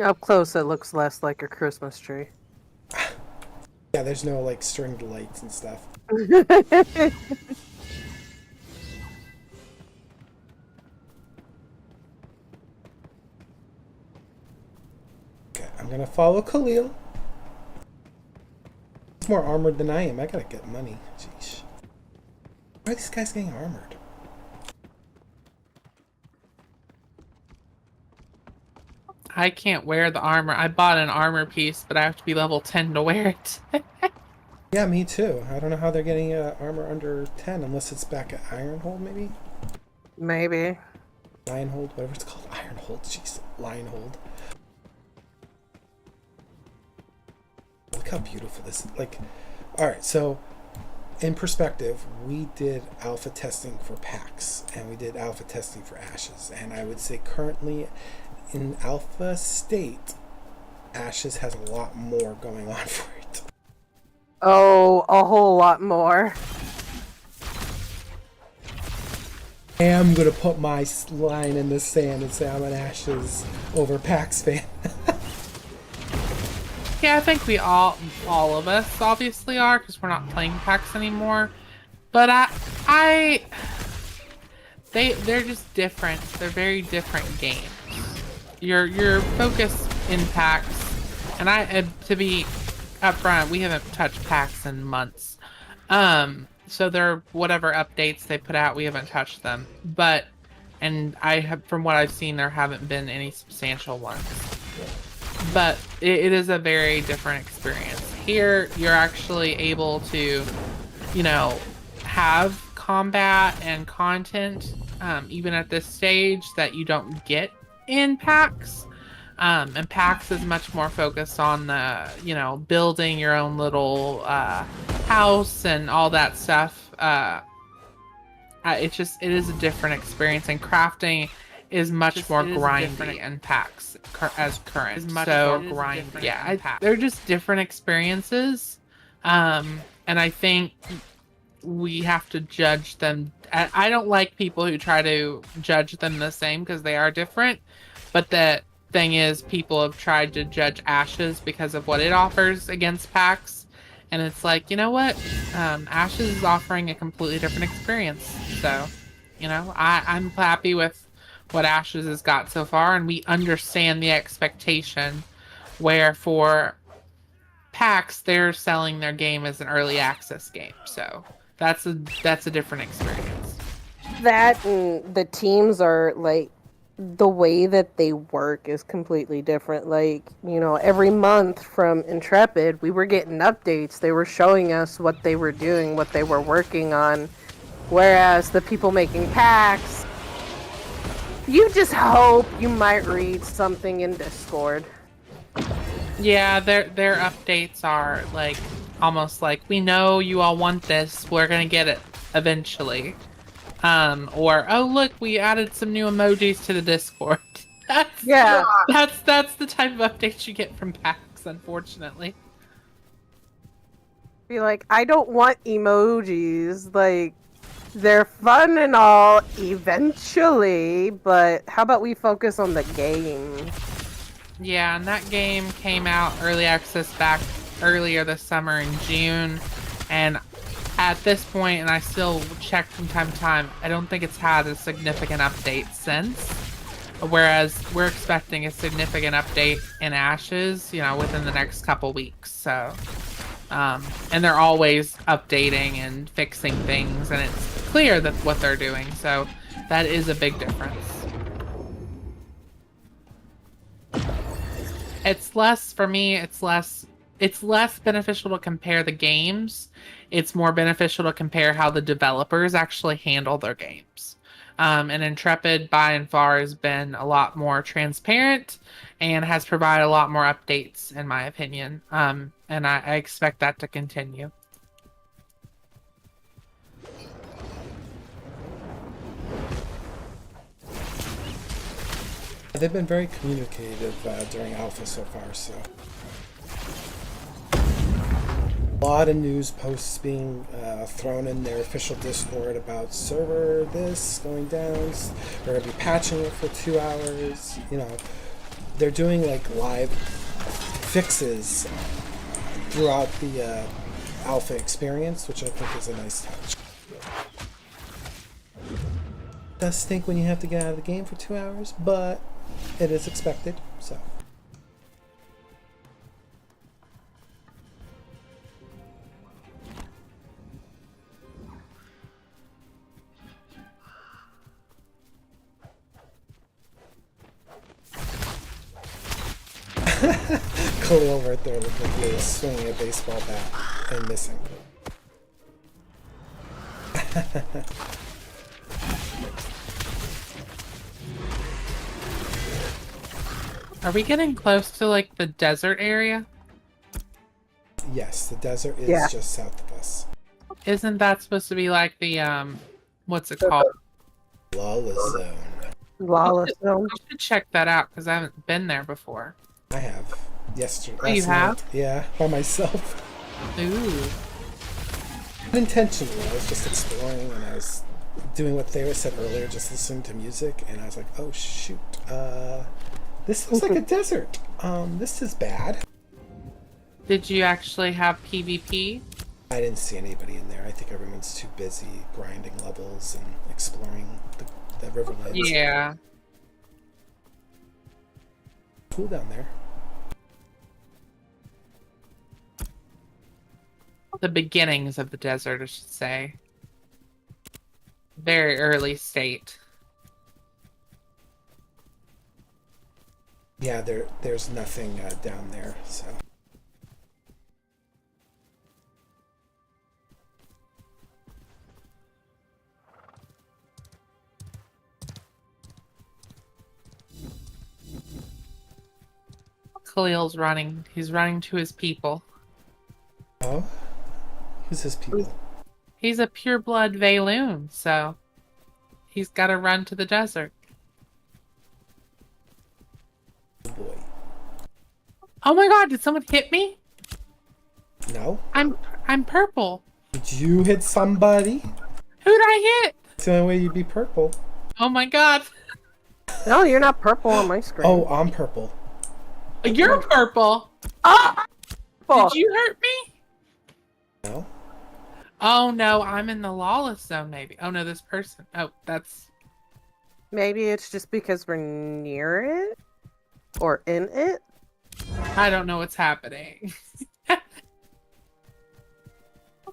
S2: up close it looks less like a Christmas tree.
S1: Yeah, there's no like stringed lights and stuff. Okay, I'm gonna follow Khalil. He's more armored than I am. I gotta get money. Jeez. Why are these guys getting armored?
S3: I can't wear the armor. I bought an armor piece, but I have to be level 10 to wear it.
S1: Yeah, me too. I don't know how they're getting armor under 10 unless it's back at Ironhold, maybe?
S2: Maybe.
S1: Lionhold, whatever it's called. Ironhold, jeez. Lionhold. Look how beautiful this is. Like, alright, so in perspective, we did alpha testing for packs, and we did alpha testing for ashes, and I would say currently in alpha state, ashes has a lot more going on for it.
S2: Oh, a whole lot more.
S1: I am gonna put my line in the sand and say I'm an ashes over packs fan.
S3: Yeah, I think we all of us obviously are, because we're not playing packs anymore. But they're just different. They're very different games. Your focus in packs, and to be upfront, we haven't touched packs in months. So they're whatever updates they put out, we haven't touched them. And from what I've seen, there haven't been any substantial ones. But it is a very different experience. Here, you're actually able to, have combat and content, even at this stage, that you don't get in packs. And packs is much more focused on the, building your own little house and all that stuff. It is a different experience, and crafting is much more grindy in packs as current. Is much more grindy. Yeah, they're just different experiences, and I think we have to judge them. I don't like people who try to judge them the same, because they are different. But the thing is, people have tried to judge Ashes because of what it offers against packs, and it's like, you know what? Ashes is offering a completely different experience. So, I'm happy with what Ashes has got so far, and we understand the expectation where for packs they're selling their game as an early access game. So that's a different experience.
S2: That and the teams are like, the way that they work is completely different. Like, every month from Intrepid, we were getting updates. They were showing us what they were doing, what they were working on. Whereas the people making packs, you just hope you might read something in Discord.
S3: Yeah, their updates are like almost like, we know you all want this, we're gonna get it eventually. Or, oh look, we added some new emojis to the Discord. That's the type of updates you get from packs, unfortunately.
S2: Be like, I don't want emojis. Like, they're fun and all eventually, but how about we focus on the game?
S3: Yeah, and that game came out early access back earlier this summer in June, and at this point, and I still check from time to time, I don't think it's had a significant update since. Whereas we're expecting a significant update in Ashes, within the next couple weeks. So, And they're always updating and fixing things, and it's clear that what they're doing. So that is a big difference. It's less for me. It's less beneficial to compare the games. It's more beneficial to compare how the developers actually handle their games. And Intrepid by and far has been a lot more transparent and has provided a lot more updates, in my opinion. And I expect that to continue.
S1: They've been very communicative during alpha so far, so. A lot of news posts being thrown in their official Discord about server this going down. They're going to be patching it for 2 hours. You know, they're doing like live fixes throughout the alpha experience, which I think is a nice touch. It does stink when you have to get out of the game for 2 hours, but it is expected, so. Khalil right there looked like he was swinging a baseball bat and missing.
S3: Are we getting close to like the desert area?
S1: Yes, the desert is just south of us.
S3: Isn't that supposed to be like the what's it called?
S1: Lawless Zone.
S2: Lawless Zone.
S3: I should check that out because I haven't been there before.
S1: I have. Yesterday.
S3: Oh, you have?
S1: Yeah, by myself.
S3: Ooh.
S1: Unintentionally, I was just exploring and I was doing what Thyra said earlier, just listening to music, and I was like, oh shoot, this looks like a desert. This is bad.
S3: Did you actually have PvP?
S1: I didn't see anybody in there. I think everyone's too busy grinding levels and exploring the Riverlands.
S3: Yeah.
S1: Cool down there.
S3: The beginnings of the desert, I should say. Very early state.
S1: Yeah, there's nothing down there, so.
S3: Khalil's running. He's running to his people.
S1: Oh? Who's his people?
S3: He's a pureblood Valoon, so he's got to run to the desert.
S1: Oh boy.
S3: Oh my god, did someone hit me?
S1: No?
S3: I'm purple.
S1: Did you hit somebody?
S3: Who'd I hit?
S1: It's the only way you'd be purple.
S3: Oh my god.
S2: No, you're not purple on my screen.
S1: Oh, I'm purple.
S3: You're purple.
S2: Ah!
S3: Did you hurt me?
S1: No?
S3: Oh no, I'm in the lawless zone maybe. Oh no, this person. Oh, that's...
S2: Maybe it's just because we're near it? Or in it?
S3: I don't know what's happening.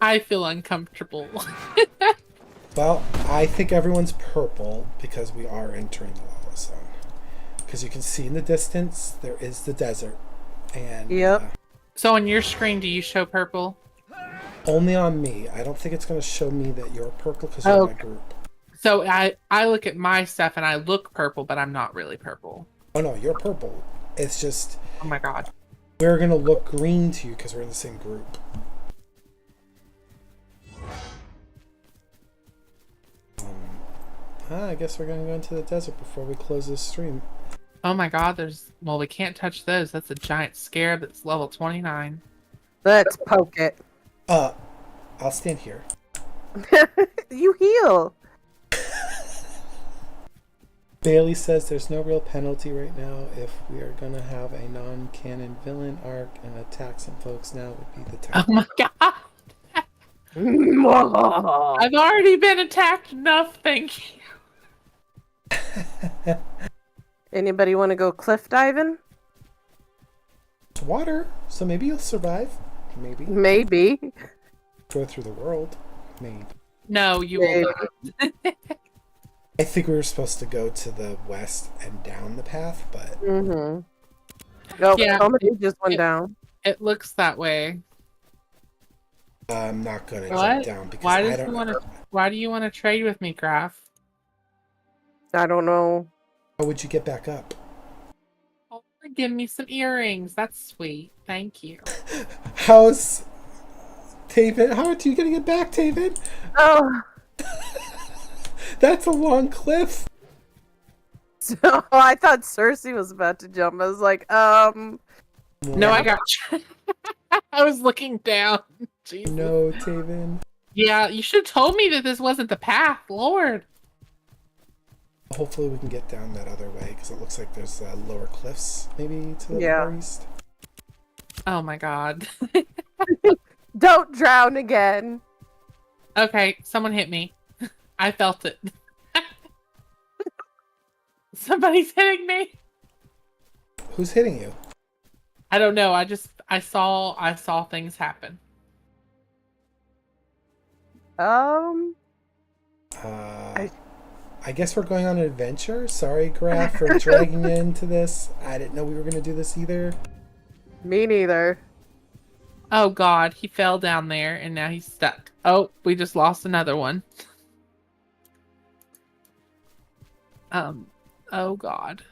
S3: I feel uncomfortable.
S1: Well, I think everyone's purple because we are entering the lawless zone. Because you can see in the distance, there is the desert. And
S2: Yep.
S3: So on your screen, do you show purple?
S1: Only on me. I don't think it's going to show me that you're purple because you're in my group.
S3: So I look at my stuff and I look purple, but I'm not really purple.
S1: Oh no, you're purple. It's just...
S3: Oh my god.
S1: We're going to look green to you because we're in the same group. I guess we're going to go into the desert before we close this stream.
S3: Oh my god, there's... Well, we can't touch those. That's a giant scarab that's level 29.
S2: Let's poke it.
S1: I'll stand here.
S2: You heal.
S1: Bailey says there's no real penalty right now if we are going to have a non-canon villain arc, and attack some folks now would be the time.
S3: Oh my god! I've already been attacked enough, thank you.
S2: Anybody want to go cliff diving?
S1: It's water, so maybe you'll survive. Maybe.
S2: Maybe.
S1: Go through the world. Maybe.
S3: No, you will not.
S1: I think we were supposed to go to the west and down the path, but
S2: Mm-hmm. Oh,
S3: Yeah,
S2: somebody just went down.
S3: It looks that way.
S1: I'm not gonna
S3: What?
S1: jump down because
S3: Why
S1: I
S3: does
S1: don't.
S3: he want to? Why do you want to trade with me, Graf?
S2: I don't know.
S1: How would you get back up?
S3: Oh, give me some earrings. That's sweet. Thank you.
S1: How's Taven? How are you gonna get back, Taven?
S2: Oh,
S1: That's a long cliff.
S2: so I thought Sersei was about to jump. I was like,
S3: No, I got. I was looking down. Jesus.
S1: No, Taven.
S3: Yeah, you should have told me that this wasn't the path, Lord.
S1: Hopefully we can get down that other way because it looks like there's lower cliffs maybe to the
S2: Yeah.
S1: far east.
S3: Oh my god.
S2: don't drown again.
S3: Okay, someone hit me. I felt it. Somebody's hitting me.
S1: Who's hitting you?
S3: I don't know. I saw things happen.
S1: I guess we're going on an adventure. Sorry, Graf, for dragging you into this. I didn't know we were going to do this either.
S2: Me neither.
S3: Oh god, he fell down there and now he's stuck. Oh, we just lost another one. Oh god.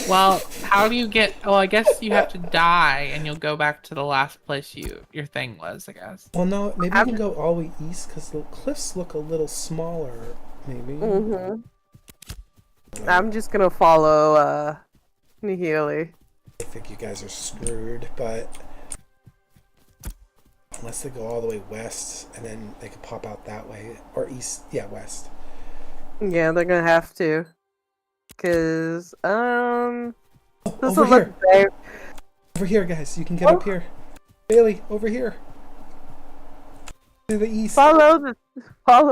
S3: Well, how do you get... Well, I guess you have to die and you'll go back to the last place your thing was, I guess.
S1: Well, no, maybe we can go all the way east because the cliffs look a little smaller, maybe.
S2: Mm-hmm. I'm just gonna follow, Nahele.
S1: I think you guys are screwed, but unless they go all the way west and then they could pop out that way, or east, yeah, west.
S2: Yeah, they're gonna have to. Cause,
S1: Oh,
S2: this
S1: over
S2: will look
S1: here.
S2: safe.
S1: Over here, guys, you can get up here. Bailey, over here. To the east.
S2: Follow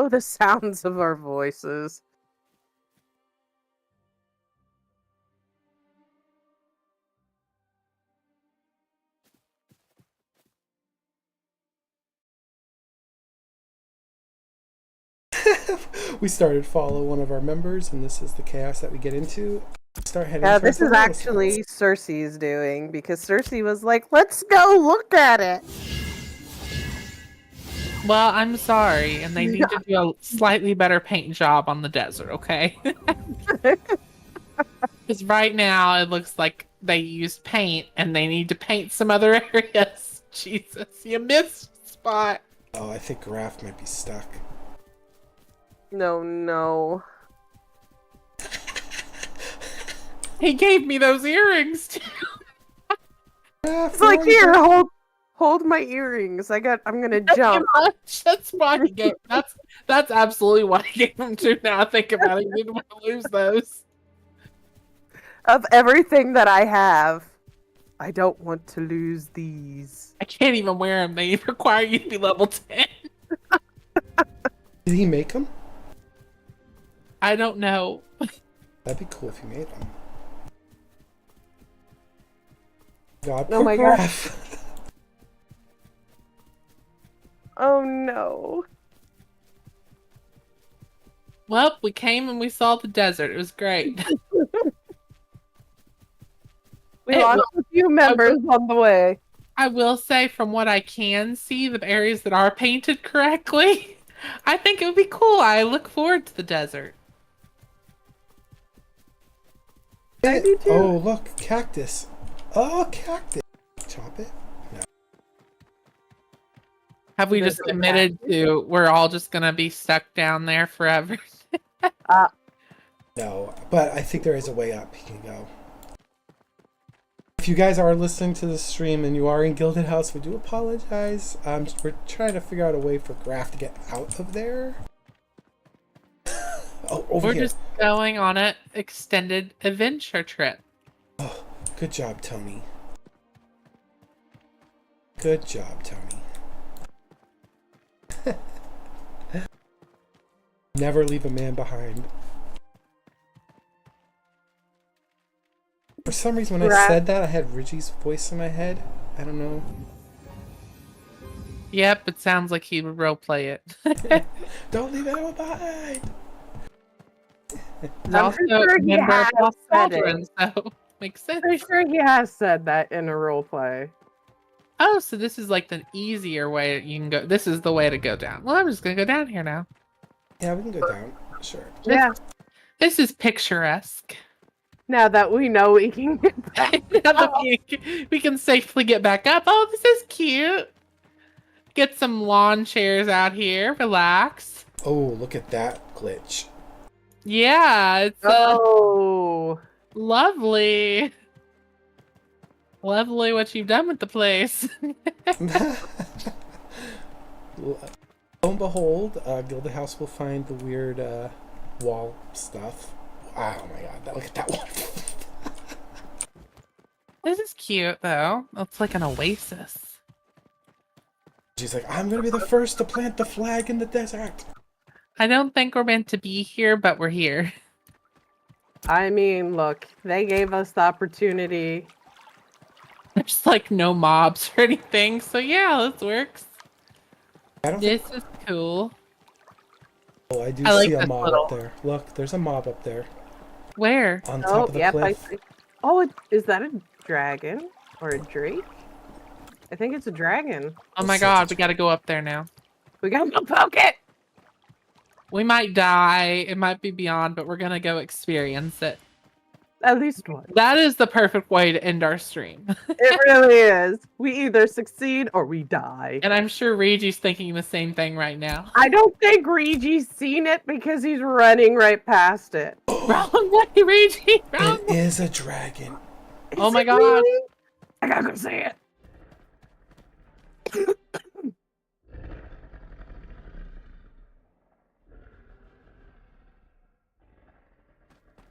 S2: the sounds of our voices.
S1: We started follow one of our members, and this is the chaos that we get into. Start heading.
S2: Yeah,
S1: towards
S2: this
S1: the
S2: is
S1: little
S2: actually
S1: spots.
S2: Cersei's doing because Sersei was like, "Let's go look at it."
S3: Well, I'm sorry, and they need to do a slightly better paint job on the desert, okay? Because right now it looks like they used paint, and they need to paint some other areas. Jesus, you missed a spot.
S1: Oh, I think Graf might be stuck.
S2: No.
S3: He gave me those earrings too.
S1: Graf,
S2: It's like,
S1: where are you
S2: here, hold my earrings. I'm gonna jump.
S3: That's why he gave. That's absolutely why he gave them to. Now I think about it, he didn't want to lose those.
S2: Of everything that I have, I don't want to lose these.
S3: I can't even wear them. They require you to be level 10.
S1: Did he make them?
S3: I don't know.
S1: That'd be cool if he made them. God,
S2: Oh
S1: poor
S2: my God.
S1: Graf.
S2: Oh no.
S3: Well, we came and we saw the desert. It was great.
S2: We
S3: Hey,
S2: lost a few members on the way.
S3: I will say, from what I can see, the areas that are painted correctly, I think it would be cool. I look forward to the desert.
S2: I do too.
S1: Oh, look, cactus. Oh, cactus. Chop it? No.
S3: Have we
S2: There's
S3: just
S2: a
S3: committed to we're all just gonna be stuck down there forever?
S1: No, but I think there is a way up he can go. If you guys are listening to the stream and you are in Gilded House, we do apologize. We're trying to figure out a way for Graf to get out of there. Oh, over
S3: We're
S1: here.
S3: just going on an extended adventure trip.
S1: Oh, good job, Tony. Good job, Tony. Never leave a man behind. For some reason, when I said that, I had Reggie's voice in my head. I don't know.
S3: Yep, it sounds like he would roleplay it.
S1: Don't leave anyone behind.
S3: He's
S2: I'm
S3: also
S2: pretty
S3: a
S2: sure he
S3: member of
S2: has
S3: Lost
S2: said it.
S3: Cauldron, so makes sense.
S2: Pretty sure he has said that in a role play.
S3: Oh, so this is like the easier way you can go. This is the way to go down. Well, I'm just gonna go down here now.
S1: Yeah, we can go down. Sure.
S2: Yeah.
S3: This is picturesque.
S2: Now that we know we can get back.
S3: Now that we can safely get back up. Oh, this is cute. Get some lawn chairs out here. Relax.
S1: Oh, look at that glitch.
S3: Yeah, it's
S2: Oh.
S3: lovely. Lovely what you've done with the place.
S1: Lo and behold, Gilded House will find the weird wall stuff. Oh my god, look at that one.
S3: This is cute, though. It's like an oasis.
S1: She's like, I'm gonna be the first to plant the flag in the desert.
S3: I don't think we're meant to be here, but we're here.
S2: I mean, look, they gave us the opportunity.
S3: There's like no mobs or anything, so yeah, this works.
S1: I don't
S3: This is cool.
S1: Oh, I do
S3: I like
S1: see a
S3: this
S1: mob
S3: little-
S1: up there. Look, there's a mob up there
S3: Where?
S1: on top
S2: Oh,
S1: of the
S2: yep, I
S1: cliff.
S2: see. Oh, is that a dragon? Or a drake? I think it's a dragon.
S3: Oh my
S1: It's
S3: god,
S1: such a-
S3: we gotta go up there now.
S2: We gotta go poke it!
S3: We might die. It might be beyond, but we're gonna go experience it.
S2: At least one.
S3: That is the perfect way to end our stream.
S2: It really is. We either succeed or we die.
S3: And I'm sure Regi's thinking the same thing right now.
S2: I don't think Regi's seen it because he's running right past it.
S3: Wrong way, Regi! Wrong
S1: It
S3: way!
S1: is a dragon.
S3: Oh
S2: Is
S3: my
S2: it
S3: god.
S2: really? I gotta go see it.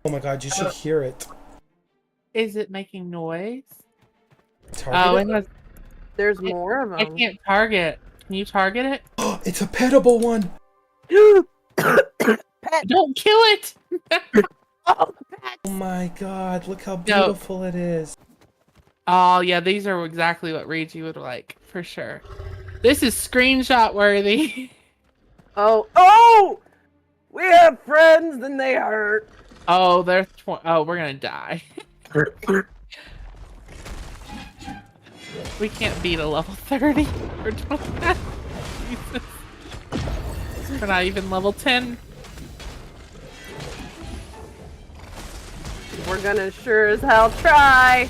S1: Oh my god, you should hear it.
S3: Is it making noise?
S1: Target
S3: Oh,
S1: it?
S3: it has.
S2: There's more of
S3: I
S2: them.
S3: can't target. Can you target it?
S1: It's a petable one.
S2: Pet.
S3: Don't kill it!
S2: Oh, pet.
S1: Oh my god, look how beautiful it is.
S3: Oh yeah, these are exactly what Regi would like, for sure. This is screenshot worthy.
S2: Oh! We have friends and they hurt.
S3: Oh, they're oh, we're gonna die. We can't beat a level 30 or 20. Jesus. We're not even level 10.
S2: We're gonna sure as hell try.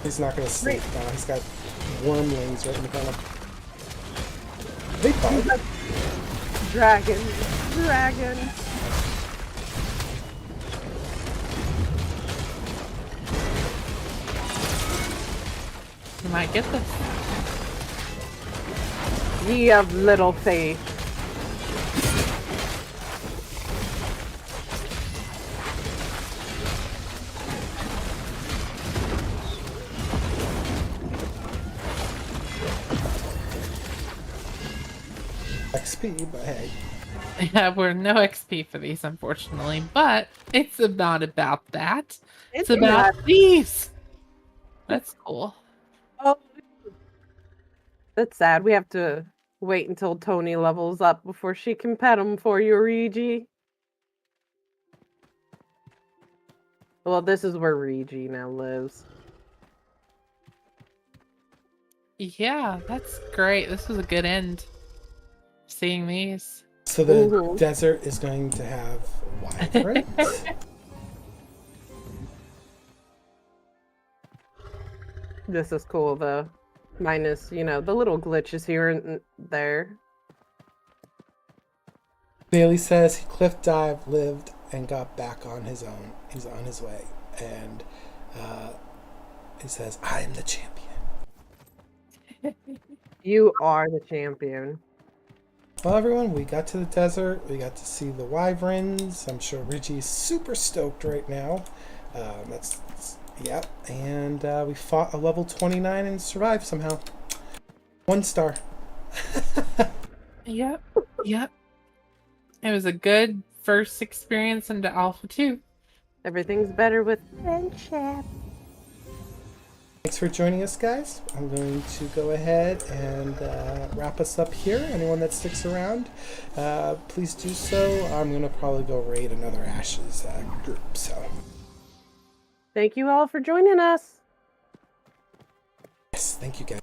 S1: He's not gonna sleep now. He's got wormlings right in front of him. They bug.
S2: Dragon. Dragon.
S3: You might get this.
S2: Ye of little faith.
S1: XP, but hey.
S3: Yeah, we're no XP for these, unfortunately, but it's not about that. It's about these. That's cool.
S2: Oh, that's sad. We have to wait until Tony levels up before she can pet him for you, Regi. Well, this is where Regi now lives.
S3: Yeah, that's great. This was a good end. Seeing these.
S1: So the
S2: Mhm.
S1: desert is going to have wyverns?
S2: This is cool, though. Minus, the little glitches here and there.
S1: Bailey says he cliff dived, lived, and got back on his own. He's on his way. And he says, I am the champion.
S2: You are the champion.
S1: Well, everyone, we got to the desert. We got to see the wyverns. I'm sure Regi's super stoked right now. Yep. And we fought a level 29 and survived somehow. 1 star.
S3: Yep. Yep. It was a good first experience into Alpha 2.
S2: Everything's better with friendship.
S1: Thanks for joining us, guys. I'm going to go ahead and wrap us up here. Anyone that sticks around, please do so. I'm going to probably go raid another Ashes group. So,
S2: Thank you all for joining us.
S1: yes, thank you, guys.